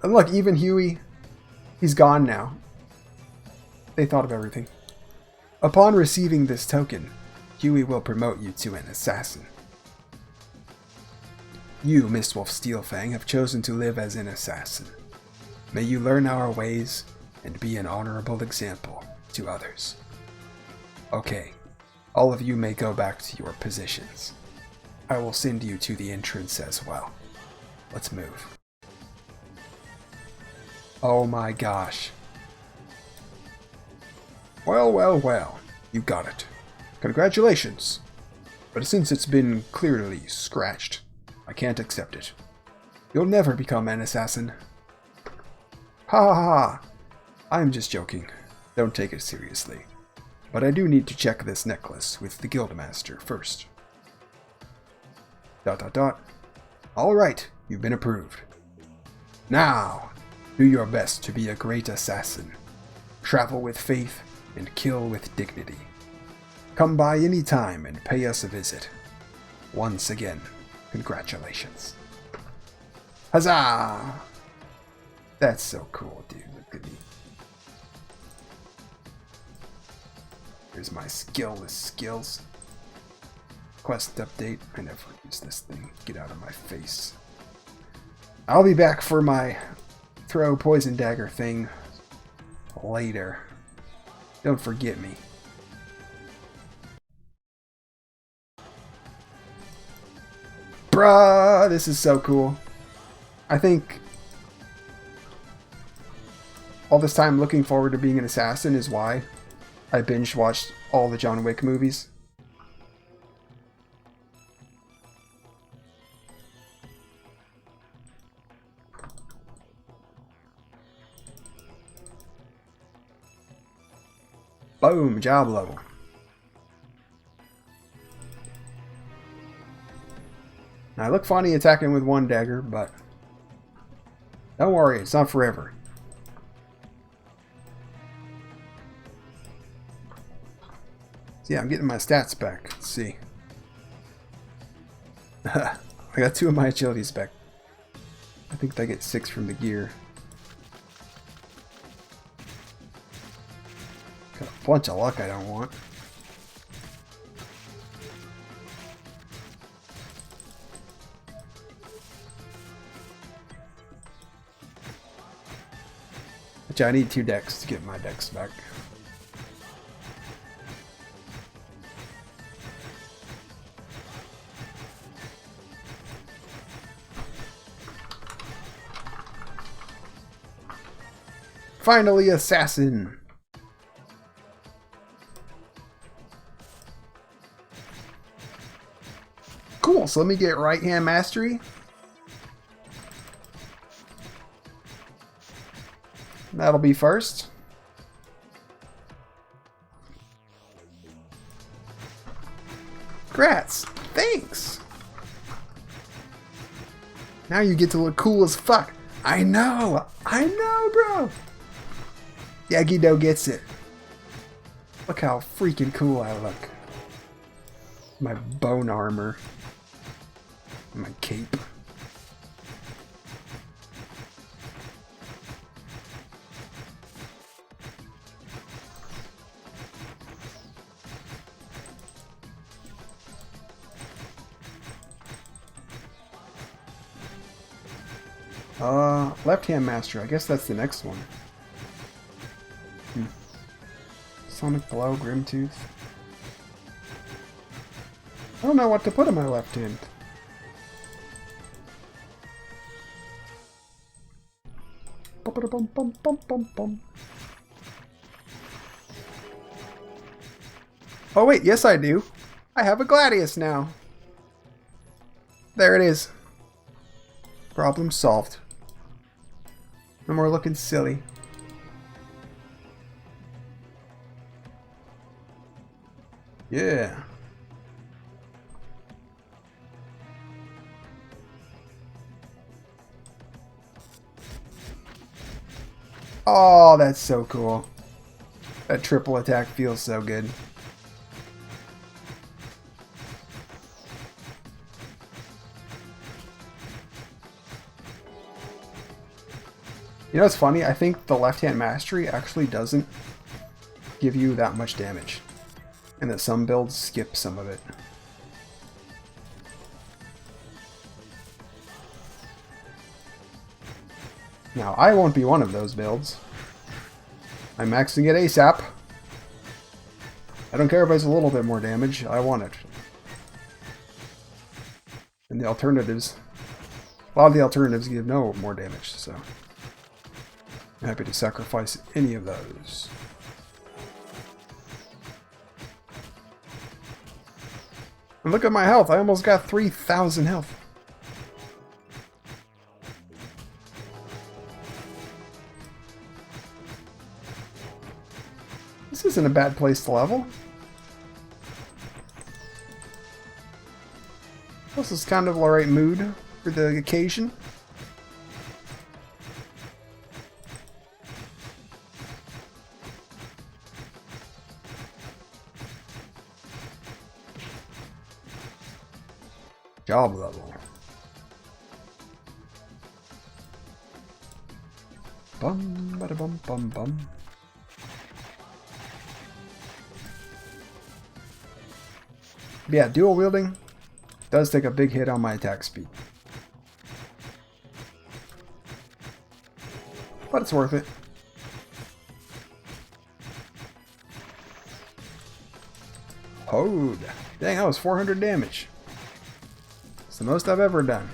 And look, even Huey, he's gone now. They thought of everything. Upon receiving this token, Huey will promote you to an assassin. You, Mistwolf Steelfang, have chosen to live as an assassin. May you learn our ways and be an honorable example to others. Okay, all of you may go back to your positions. I will send you to the entrance as well. Let's move. Oh my gosh. Well, well, well. You got it. Congratulations. But since it's been clearly scratched, I can't accept it. You'll never become an assassin. Ha ha ha! I'm just joking. Don't take it seriously. But I do need to check this necklace with the Guildmaster first. ... Alright, you've been approved. Now, do your best to be a great assassin. Travel with faith and kill with dignity. Come by any time and pay us a visit. Once again, congratulations. Huzzah! That's so cool, dude. Look at me. Here's my skillless skills. Quest update. I never use this thing. Get out of my face. I'll be back for my throw poison dagger thing later. Don't forget me. Bruh, this is so cool. I think all this time looking forward to being an assassin is why I binge watched all the John Wick movies. Boom, job level. Now, I look funny attacking with one dagger, but don't worry, it's not forever. So yeah, I'm getting my stats back. Let's see. I got 2 of my agilities back. I think I get 6 from the gear. Got a bunch of luck I don't want. But yeah, I need 2 decks to get my decks back. Finally, assassin! Cool, so let me get right hand mastery. That'll be first. Grats! Thanks! Now you get to look cool as fuck. I know, bro! Yagido gets it. Look how freaking cool I look. My bone armor. My cape. Left-hand master. I guess that's the next one. Sonic Blow, Grimtooth. I don't know what to put in my left hand. Oh wait, yes I do. I have a Gladius now. There it is. Problem solved. No more looking silly. Yeah. Oh, that's so cool. That triple attack feels so good. You know what's funny? I think the left-hand mastery actually doesn't give you that much damage. And that some builds skip some of it. Now, I won't be one of those builds. I'm maxing it ASAP. I don't care if it's a little bit more damage, I want it. And the alternatives... A lot of the alternatives give no more damage, so... I'm happy to sacrifice any of those. And look at my health, I almost got 3,000 health. This isn't a bad place to level. This is kind of alright mood for the occasion. Job level. Bum bada bum bum bum. But yeah, dual wielding does take a big hit on my attack speed. But it's worth it. Hold. Dang, that was 400 damage. It's the most I've ever done.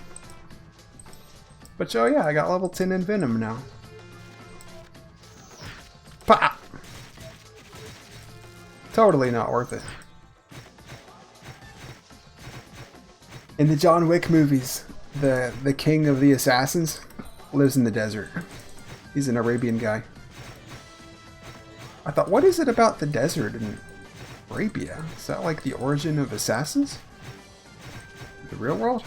But oh yeah, I got level 10 in Venom now. Pop! Totally not worth it. In the John Wick movies, the king of the assassins lives in the desert. He's an Arabian guy. I thought, what is it about the desert in Arabia? Is that like the origin of assassins? The real world?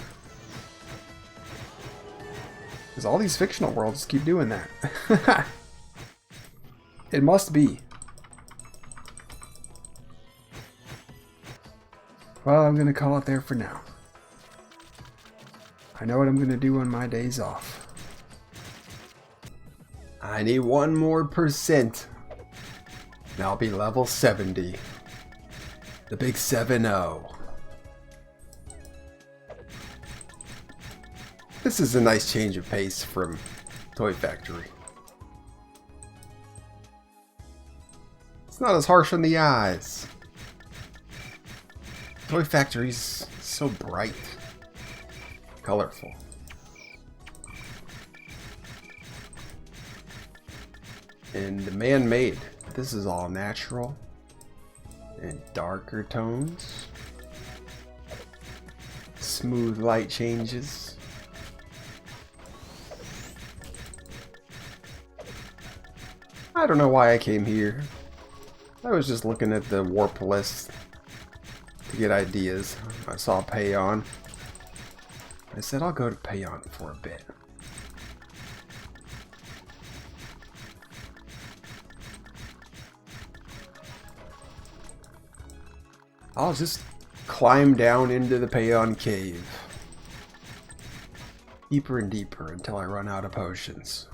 Because all these fictional worlds keep doing that. It must be. Well, I'm going to call it there for now. I know what I'm going to do on my days off. I need 1 more percent. And I'll be level 70. The big 7-0. This is a nice change of pace from Toy Factory. It's not as harsh on the eyes. Toy Factory's so bright, colorful. And man-made. This is all natural and darker tones. Smooth light changes. I don't know why I came here. I was just looking at the warp list to get ideas. I saw Payon. I said I'll go to Payon for a bit. I'll just climb down into the Payon Cave. Deeper and deeper until I run out of potions.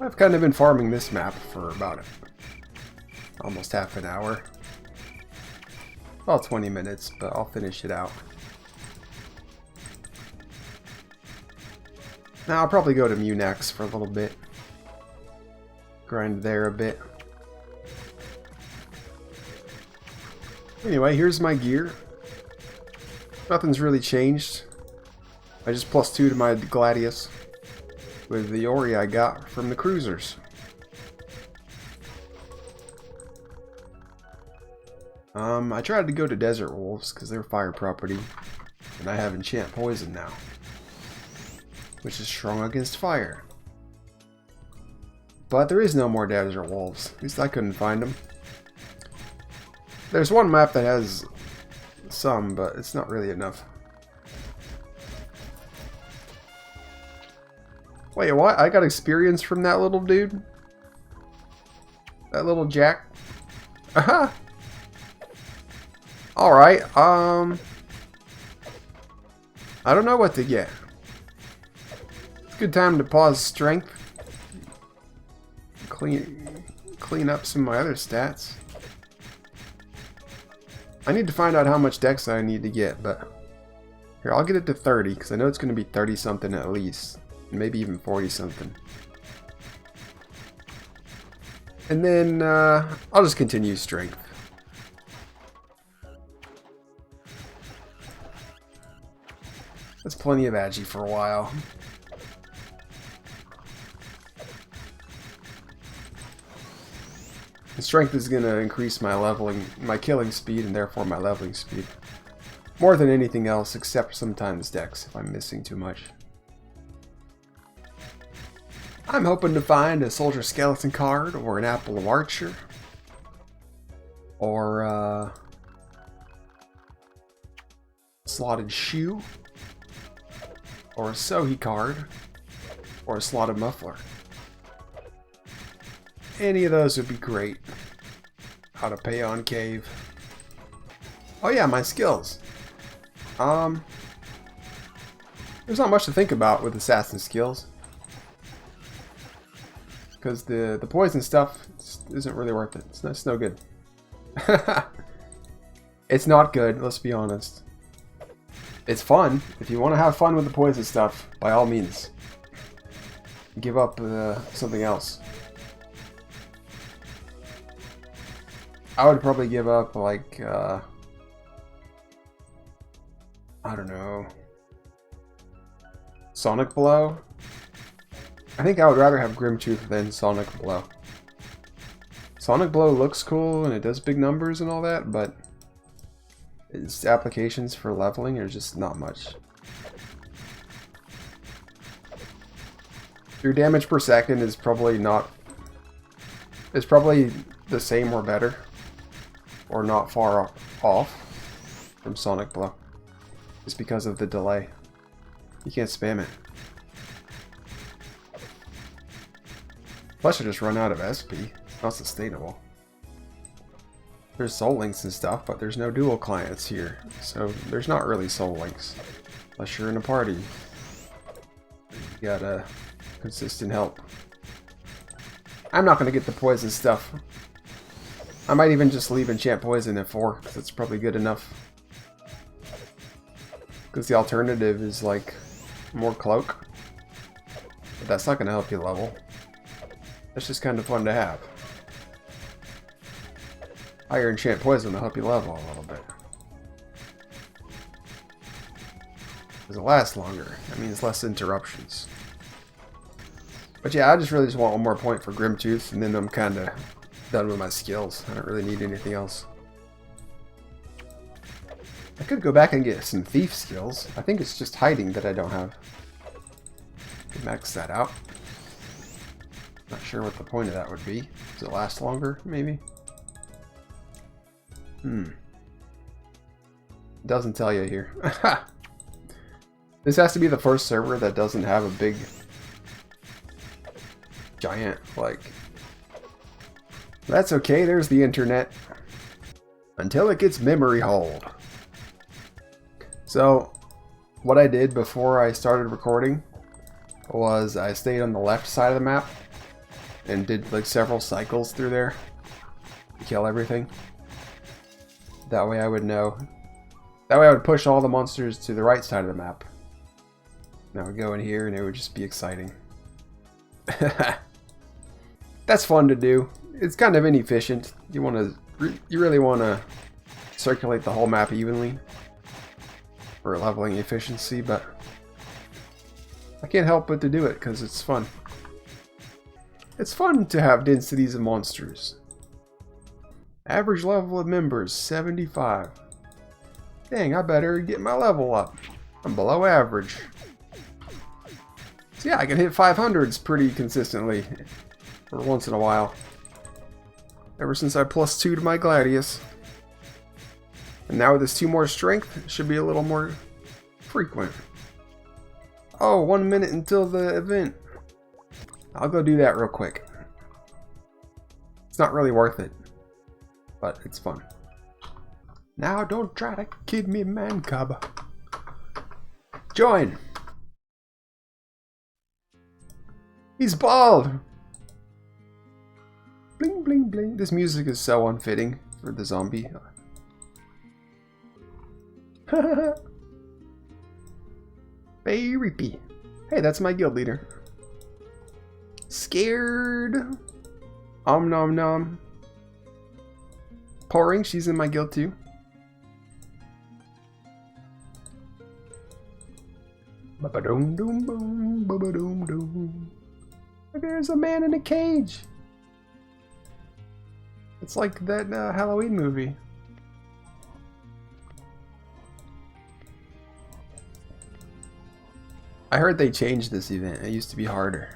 I've kind of been farming this map for about almost half an hour. About 20 minutes, but I'll finish it out. Now I'll probably go to Munax for a little bit. Grind there a bit. Anyway, here's my gear. Nothing's really changed. I just +2 to my Gladius with the Ori I got from the cruisers. I tried to go to Desert Wolves because they're fire property, and I have enchant poison now, which is strong against fire. But there is no more Desert Wolves. At least I couldn't find them. There's one map that has some, but it's not really enough. Wait, what? I got experience from that little dude? That little Jack? Aha! Alright, I don't know what to get. It's a good time to pause strength. Clean up some of my other stats. I need to find out how much dex I need to get, but here, I'll get it to 30 because I know it's going to be 30 something at least, maybe even 40 something. And then I'll just continue strength. That's plenty of agi for a while. And strength is going to increase my killing speed, and therefore my leveling speed. More than anything else, except sometimes dex, if I'm missing too much. I'm hoping to find a Soldier Skeleton card, or an Apple of Archer, or a Slotted Shoe, or a Sohi card, or a Slotted Muffler. Any of those would be great. Out of Payon Cave. Oh yeah, my skills. There's not much to think about with assassin skills, because the poison stuff isn't really worth it. It's no good. It's not good, let's be honest. It's fun. If you want to have fun with the poison stuff, by all means, give up something else. I would probably give up, like, I don't know, Sonic Blow? I think I would rather have Grim Tooth than Sonic Blow. Sonic Blow looks cool and it does big numbers and all that, but its applications for leveling are just not much. Your damage per second is probably it's probably the same or better, or not far off from Sonic Blow. Just because of the delay. You can't spam it. Plus you just run out of SP. It's not sustainable. There's soul links and stuff, but there's no dual clients here. So there's not really soul links. Unless you're in a party. You got consistent help. I'm not going to get the poison stuff. I might even just leave enchant poison at 4, because it's probably good enough. Because the alternative is like more cloak. But that's not going to help you level. That's just kind of fun to have. Higher enchant poison will help you level a little bit. Because it lasts longer. That means less interruptions. But yeah, I really just want one more point for Grimtooth, and then I'm kind of done with my skills. I don't really need anything else. I could go back and get some thief skills. I think it's just hiding that I don't have. Could max that out. Not sure what the point of that would be. Does it last longer, maybe? Doesn't tell you here. This has to be the first server that doesn't have a big giant, like... That's okay, there's the internet. Until it gets memory hold. So, what I did before I started recording was I stayed on the left side of the map and did like several cycles through there to kill everything. That way I would know. That way I would push all the monsters to the right side of the map. And I would go in here and it would just be exciting. That's fun to do. It's kind of inefficient. You really want to circulate the whole map evenly for leveling efficiency, but I can't help but to do it because it's fun. It's fun to have densities of monsters. Average level of members, 75. Dang, I better get my level up. I'm below average. So yeah, I can hit 500s pretty consistently for once in a while. Ever since I +2 to my Gladius. And now with this 2 more strength, it should be a little more frequent. Oh, 1 minute until the event. I'll go do that real quick. It's not really worth it, but it's fun. Now don't try to kid me, man cub. Join. He's bald. Bling bling bling. This music is so unfitting for the zombie. Very. Hey, that's my guild leader. Scared. Om nom nom. Pouring, she's in my guild too. Ba-ba-doom doom boom, ba-ba-doom doom. There's a man in a cage. It's like that Halloween movie. I heard they changed this event. It used to be harder.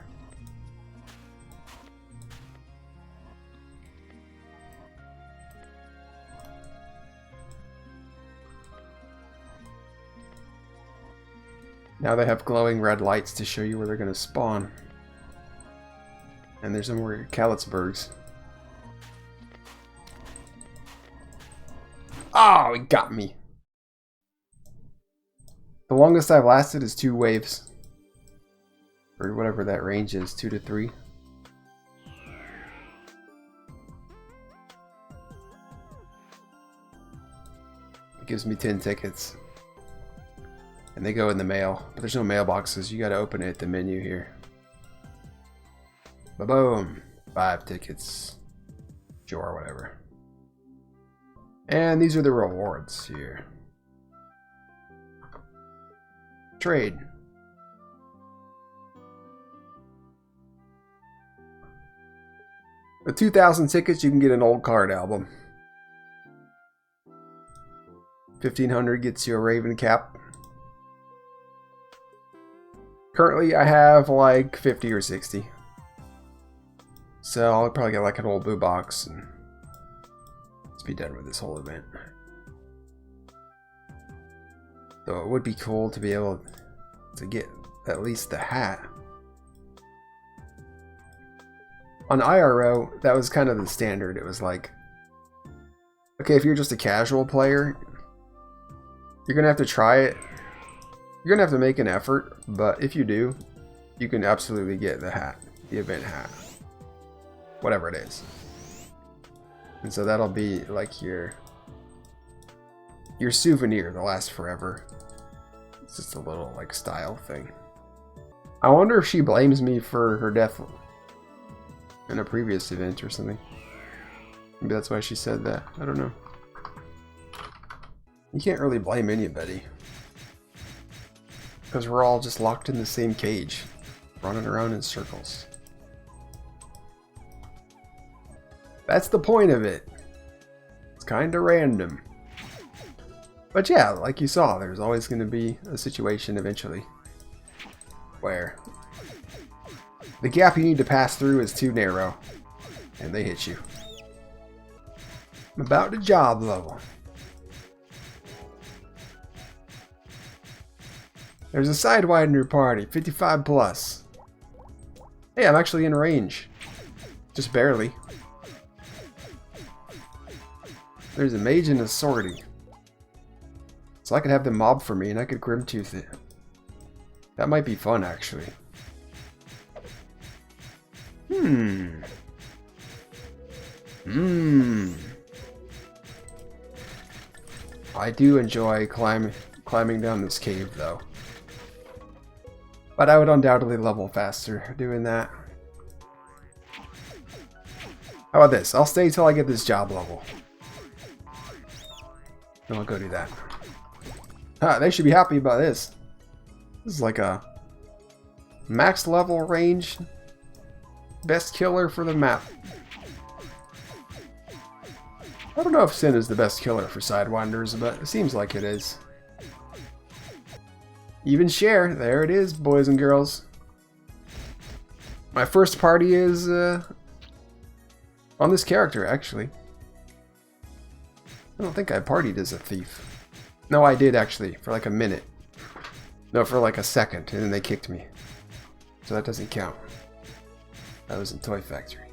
Now they have glowing red lights to show you where they're going to spawn. And there's some more Kalitzbergs. Oh, he got me. The longest I've lasted is 2 waves. Or whatever that range is, 2 to 3. It gives me 10 tickets. And they go in the mail. But there's no mailboxes. You gotta open it at the menu here. Ba-boom. 5 tickets. Sure, whatever. And these are the rewards here. Trade. With 2,000 tickets, you can get an old card album. 1,500 gets you a Raven cap. Currently, I have like 50 or 60. So I'll probably get like an old blue box and let's be done with this whole event. Though it would be cool to be able to get at least the hat. On IRO, that was kind of the standard. It was like Okay, if you're just a casual player, you're gonna have to try it. You're gonna have to make an effort, but if you do, you can absolutely get the hat, the event hat, whatever it is. And so that'll be like your souvenir that'll last forever. It's just a little like style thing. I wonder if she blames me for her death in a previous event or something. Maybe that's why she said that. I don't know. You can't really blame anybody. Because we're all just locked in the same cage, running around in circles. That's the point of it. It's kind of random. But yeah, like you saw, there's always going to be a situation eventually where the gap you need to pass through is too narrow, and they hit you. I'm about to job level. There's a Sidewinder party, 55 plus. Hey, I'm actually in range. Just barely. There's a mage and a sortie. So I could have them mob for me and I could Grimtooth it. That might be fun, actually. I do enjoy climbing down this cave, though. But I would undoubtedly level faster doing that. How about this? I'll stay till I get this job level. Then I'll go do that. They should be happy about this. This is like a max level range best killer for the map. I don't know if Sin is the best killer for Sidewinders, but it seems like it is. Even share. There it is, boys and girls. My first party is on this character, actually. I don't think I partied as a thief. No, I did, actually, for like a minute. No, for like a second, and then they kicked me. So that doesn't count. That was in Toy Factory.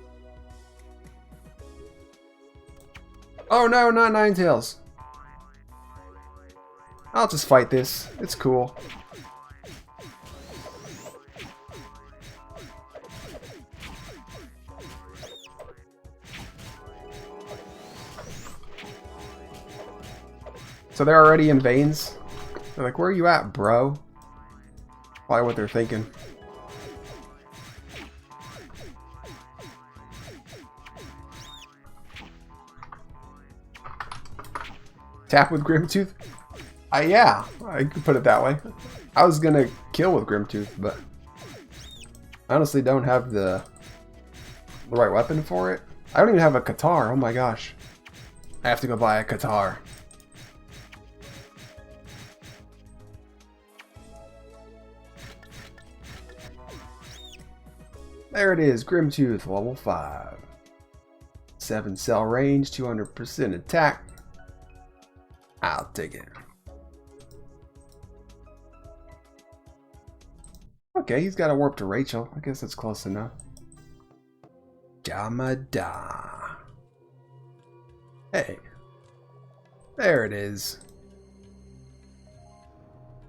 Oh no, not Ninetales. I'll just fight this. It's cool. So they're already in veins? They're like, where are you at, bro? Probably what they're thinking. Tap with Grimtooth? Yeah, I could put it that way. I was gonna kill with Grimtooth, but I honestly don't have the right weapon for it. I don't even have a Qatar, oh my gosh. I have to go buy a Qatar. There it is, Grimtooth, level 5. 7 cell range, 200% attack. I'll take it. Okay, he's got a warp to Rachel. I guess that's close enough. Jamadhar. Hey. There it is.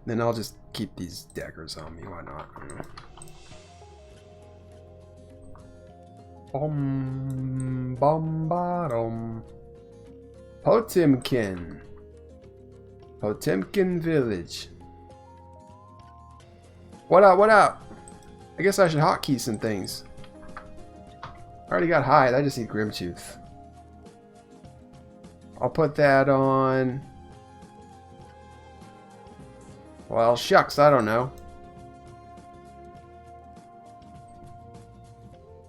Then I'll just keep these daggers on me, why not? Bombardum. Potemkin. Potemkin Village. What up, what up? I guess I should hotkey some things. I already got hide, I just need Grimtooth. I'll put that on... Well, shucks, I don't know.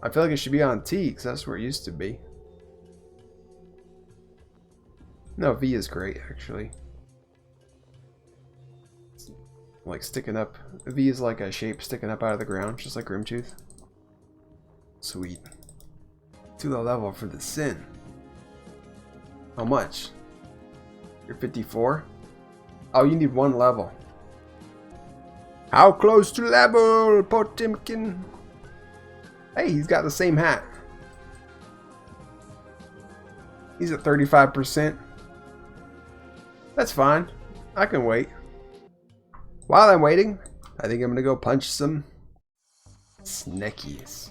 I feel like it should be on T, because that's where it used to be. No, V is great, actually. It's like sticking up. V is like a shape sticking up out of the ground, just like Grimtooth. Sweet. Too low level for the Sin. How much? You're 54? Oh, you need 1 level. How close to level, Potemkin? Hey, he's got the same hat. He's at 35%. That's fine. I can wait. While I'm waiting, I think I'm gonna go punch some snackies.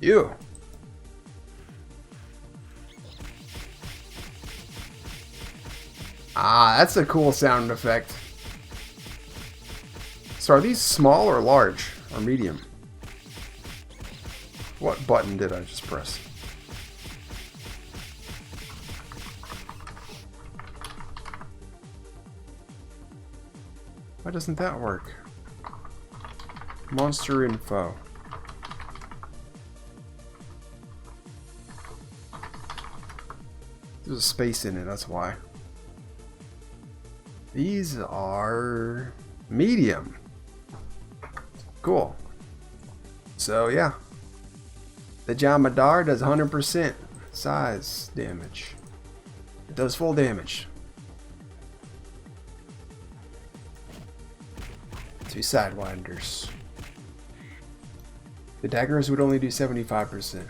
You. Ah, that's a cool sound effect. So are these small or large or medium? What button did I just press? Why doesn't that work? Monster info. There's a space in it, that's why. These are medium. Cool. So yeah. The Jamadhar does 100% size damage. It does full damage. 2 Sidewinders. The daggers would only do 75%.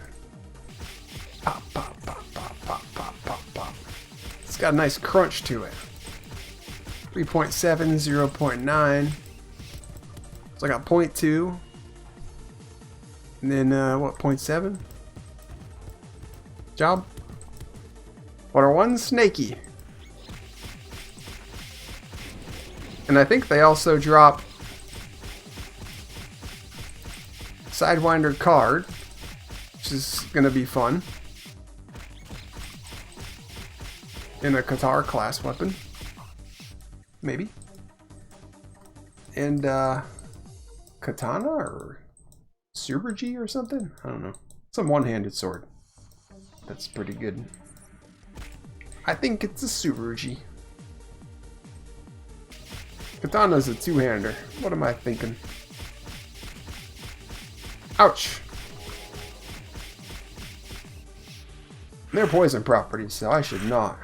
Pop, pop, pop, pop, pop, pop, pop, pop. It's got a nice crunch to it. 3.7, 0.9. So I got 0.2. And then, what, 0.7? Job? What are one snaky? And I think they also drop Sidewinder card, which is gonna be fun. In a Qatar class weapon. Maybe. And katana or Tsurugi or something? I don't know. Some one-handed sword. That's pretty good. I think it's a Tsurugi. Katana's a two-hander. What am I thinking? Ouch! They're poison properties, so I should not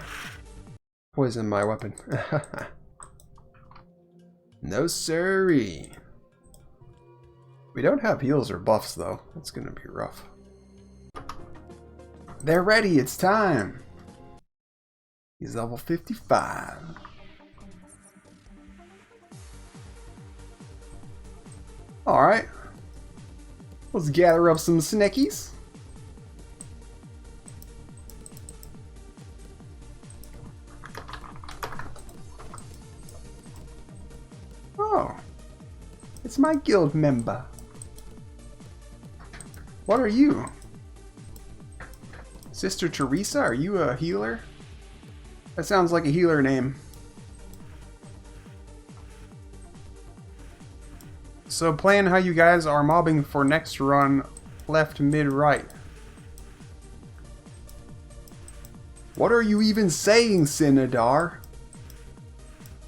poison my weapon. No siree. We don't have heals or buffs though. That's gonna be rough. They're ready, it's time! He's level 55. Alright. Let's gather up some snackies. Oh. It's my guild member. What are you? Sister Teresa, are you a healer? That sounds like a healer name. So plan how you guys are mobbing for next run, left, mid, right. What are you even saying, Sinadar?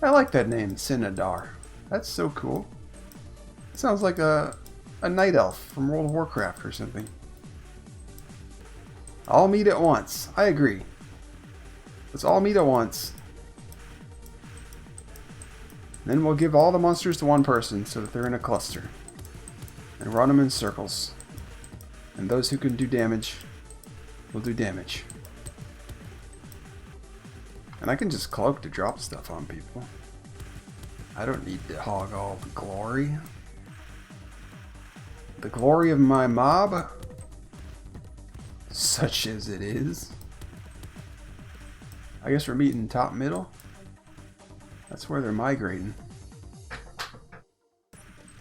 I like that name, Sinadar. That's so cool. It sounds like a night elf from World of Warcraft or something. All meet at once. I agree. Let's all meet at once. Then we'll give all the monsters to one person so that they're in a cluster. And run them in circles. And those who can do damage will do damage. And I can just cloak to drop stuff on people. I don't need to hog all the glory. The glory of my mob, such as it is. I guess we're meeting top middle. That's where they're migrating.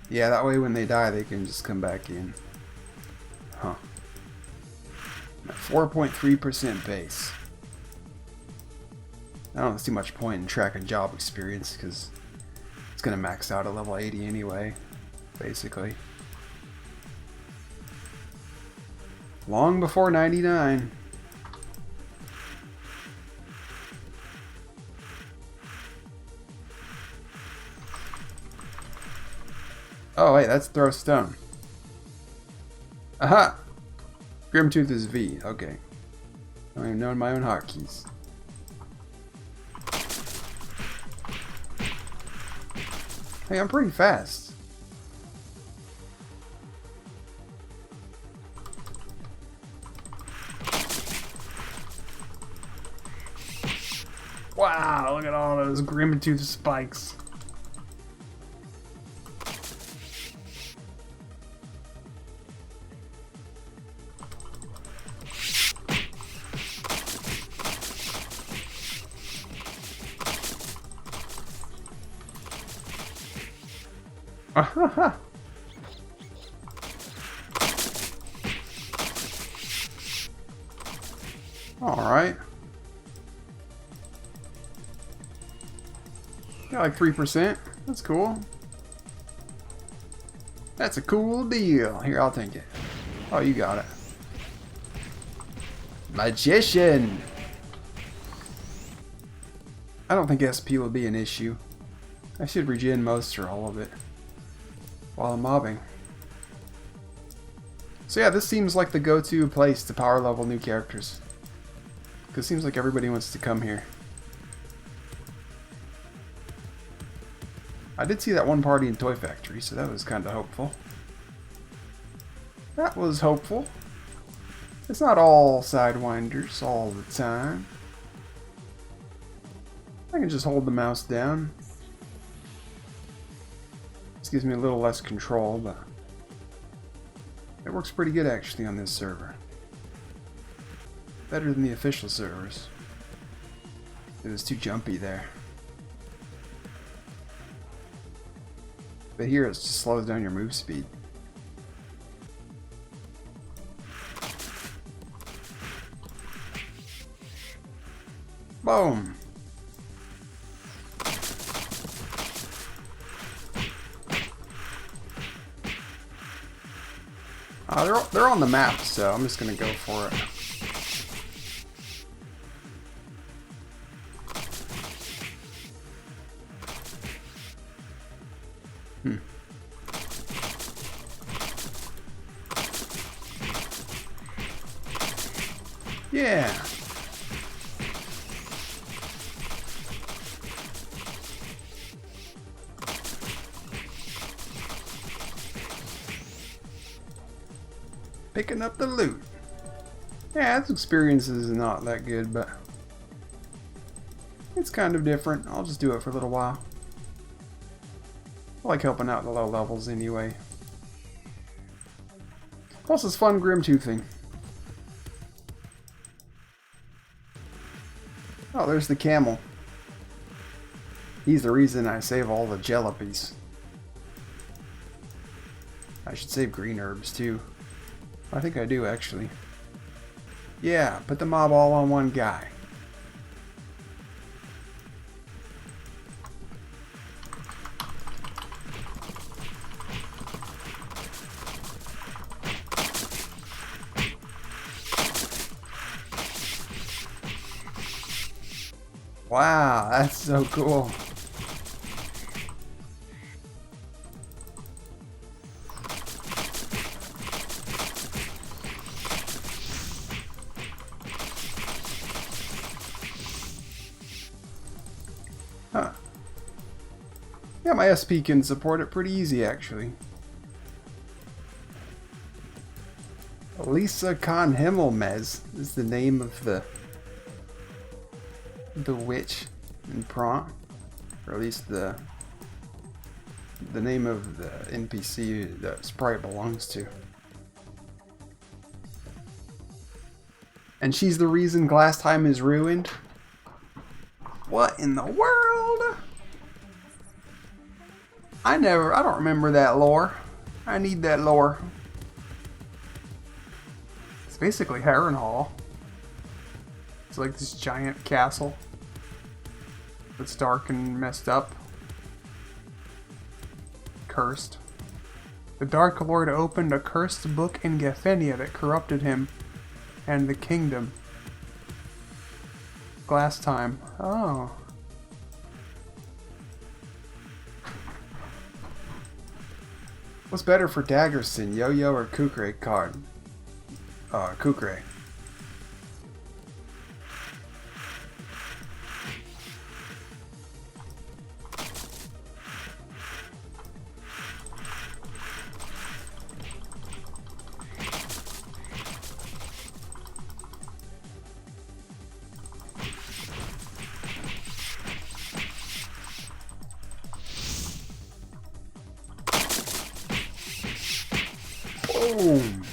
Yeah, that way when they die, they can just come back in. Huh. I'm at 4.3% base. I don't see much point in tracking job experience because it's going to max out at level 80 anyway, basically. Long before 99. Oh wait, that's throw stone. Aha! Grimtooth is V. Okay. I don't even know my own hotkeys. Hey, I'm pretty fast. Wow, look at all those grim-tooth spikes. Alright. Got like 3%. That's cool. That's a cool deal. Here, I'll take it. Oh, you got it. Magician! I don't think SP will be an issue. I should regen most or all of it while I'm mobbing. So yeah, this seems like the go-to place to power level new characters. Because it seems like everybody wants to come here. I did see that one party in Toy Factory, so that was kind of hopeful. That was hopeful. It's not all Sidewinders all the time. I can just hold the mouse down. This gives me a little less control, but it works pretty good actually on this server. Better than the official servers. It was too jumpy there. But here it just slows down your move speed. Boom! They're on the map, so I'm just gonna go for it. Yeah. Picking up the loot. Yeah, this experience is not that good, but it's kind of different. I'll just do it for a little while. I like helping out the low levels anyway. Plus it's fun grim-toothing. Oh, there's the camel. He's the reason I save all the jalapees. I should save green herbs too. I think I do actually. Yeah, put the mob all on one guy. Wow, that's so cool. Huh. Yeah, my SP can support it pretty easy actually. Lisa Con Himmelmez is the name of the witch in Prompt, or at least the name of the NPC that sprite belongs to. And she's the reason glass time is ruined? What in the world? I don't remember that lore. I need that lore. It's basically Harrenhal. It's like this giant castle that's dark and messed up. Cursed. The Dark Lord opened a cursed book in Gethenia that corrupted him and the kingdom. Glass time. Oh. What's better for Daggerson, Yo-Yo or Kukre card? Kukre. Boom!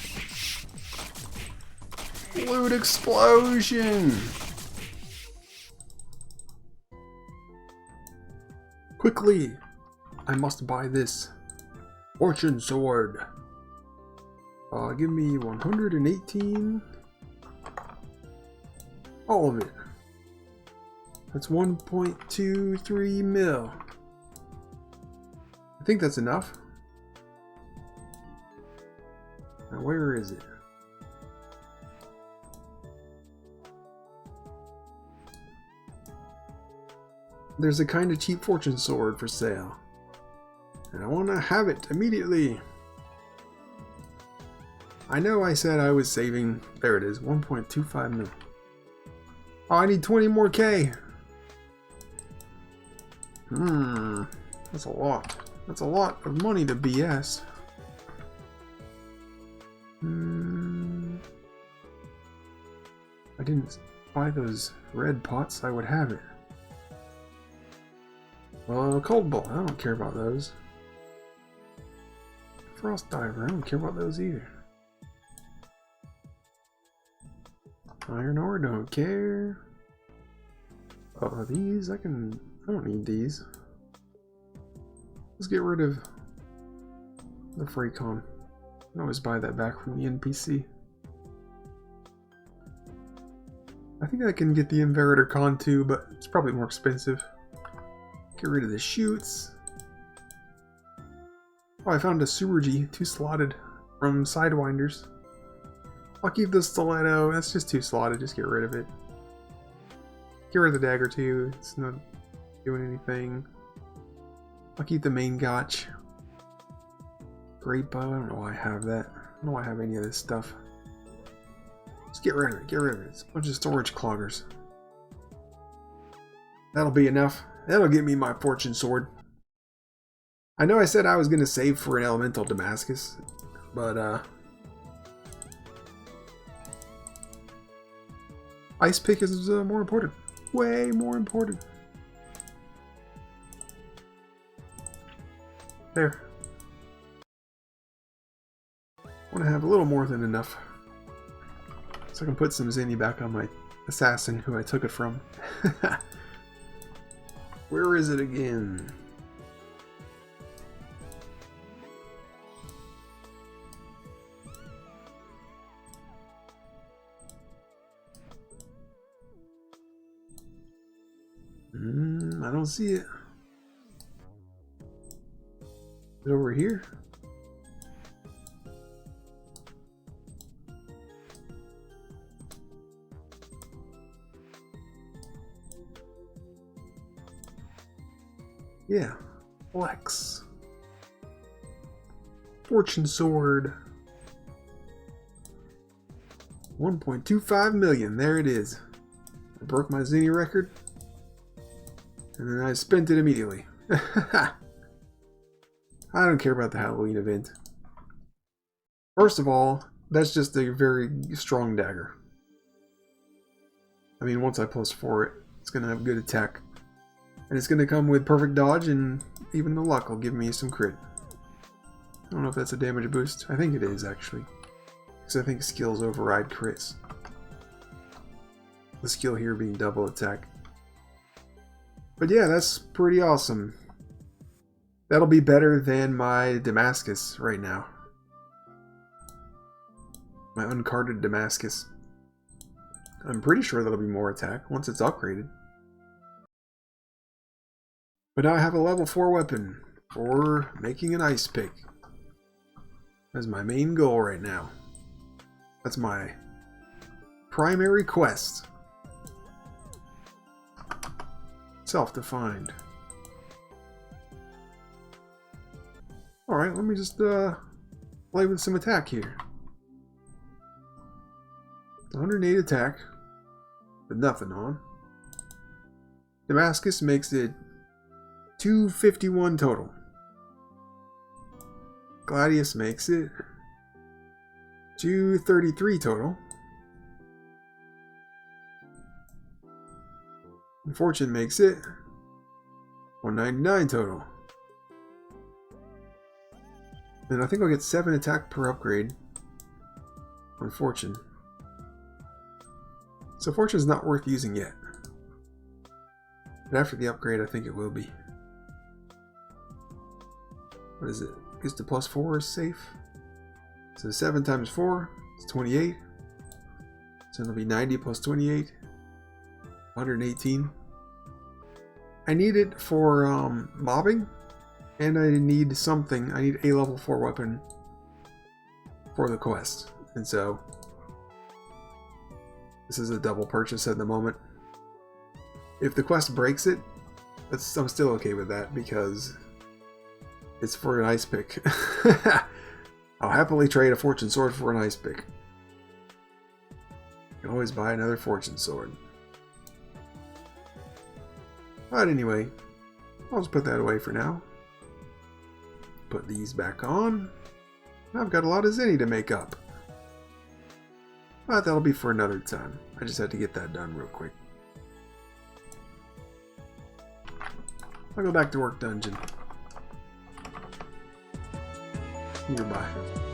Loot explosion! Quickly! I must buy this fortune sword. Give me 118. All of it. That's 1.23 mil. I think that's enough. Now where is it? There's a kind of cheap fortune sword for sale. And I want to have it immediately. I know I said I was saving. There it is, 1.25 mil. Oh, I need 20 more K. That's a lot. That's a lot of money to BS. I didn't buy those red pots, I would have it. Well, Cold Bolt, I don't care about those. Frost Diver, I don't care about those either. Iron ore, don't care. Oh, these, I don't need these. Let's get rid of the Freecon. I can always buy that back from the NPC. I think I can get the Inverter Con too, but it's probably more expensive. Get rid of the chutes. Oh, I found a Tsurugi, 2-slotted, from Sidewinders. I'll keep the stiletto. That's just 2-slotted. Just get rid of it. Get rid of the dagger too. It's not doing anything. I'll keep the main gotch. Great bow. I don't know why I have that. I don't know why I have any of this stuff. Just get rid of it. Get rid of it. It's a bunch of storage cloggers. That'll be enough. That'll get me my fortune sword. I know I said I was going to save for an elemental Damascus, but Ice Pick is more important. Way more important. There. I want to have a little more than enough. So I can put some Zinni back on my assassin who I took it from. Where is it again? I don't see it. Is it over here? Yeah, flex. Fortune sword. 1.25 million. There it is. I broke my Zinni record. And then I spent it immediately. I don't care about the Halloween event. First of all, that's just a very strong dagger. I mean, once I plus 4 it, it's going to have good attack. And it's going to come with perfect dodge, and even the luck will give me some crit. I don't know if that's a damage boost. I think it is, actually. Because I think skills override crits. The skill here being double attack. But yeah, that's pretty awesome. That'll be better than my Damascus right now. My uncarded Damascus. I'm pretty sure that'll be more attack once it's upgraded. But now I have a level 4 weapon for making an ice pick. That's my main goal right now. That's my primary quest. Self-defined. Alright, let me just play with some attack here. 108 attack, but nothing on. Damascus makes it 251 total. Gladius makes it 233 total. And Fortune makes it 199 total. And I think I'll get 7 attack per upgrade. on fortune. So fortune's not worth using yet. But after the upgrade, I think it will be. What is it? Gets to +4 is safe. So 7 times 4 is 28. So it'll be 90 plus 28. 118. I need it for mobbing. And I need something. I need a level 4 weapon for the quest. And so this is a double purchase at the moment. If the quest breaks it, I'm still okay with that because it's for an ice pick. I'll happily trade a fortune sword for an ice pick. You can always buy another fortune sword. But anyway, I'll just put that away for now. Put these back on. I've got a lot of zenny to make up. But that'll be for another time. I just had to get that done real quick. I'll go back to work dungeon. Nearby.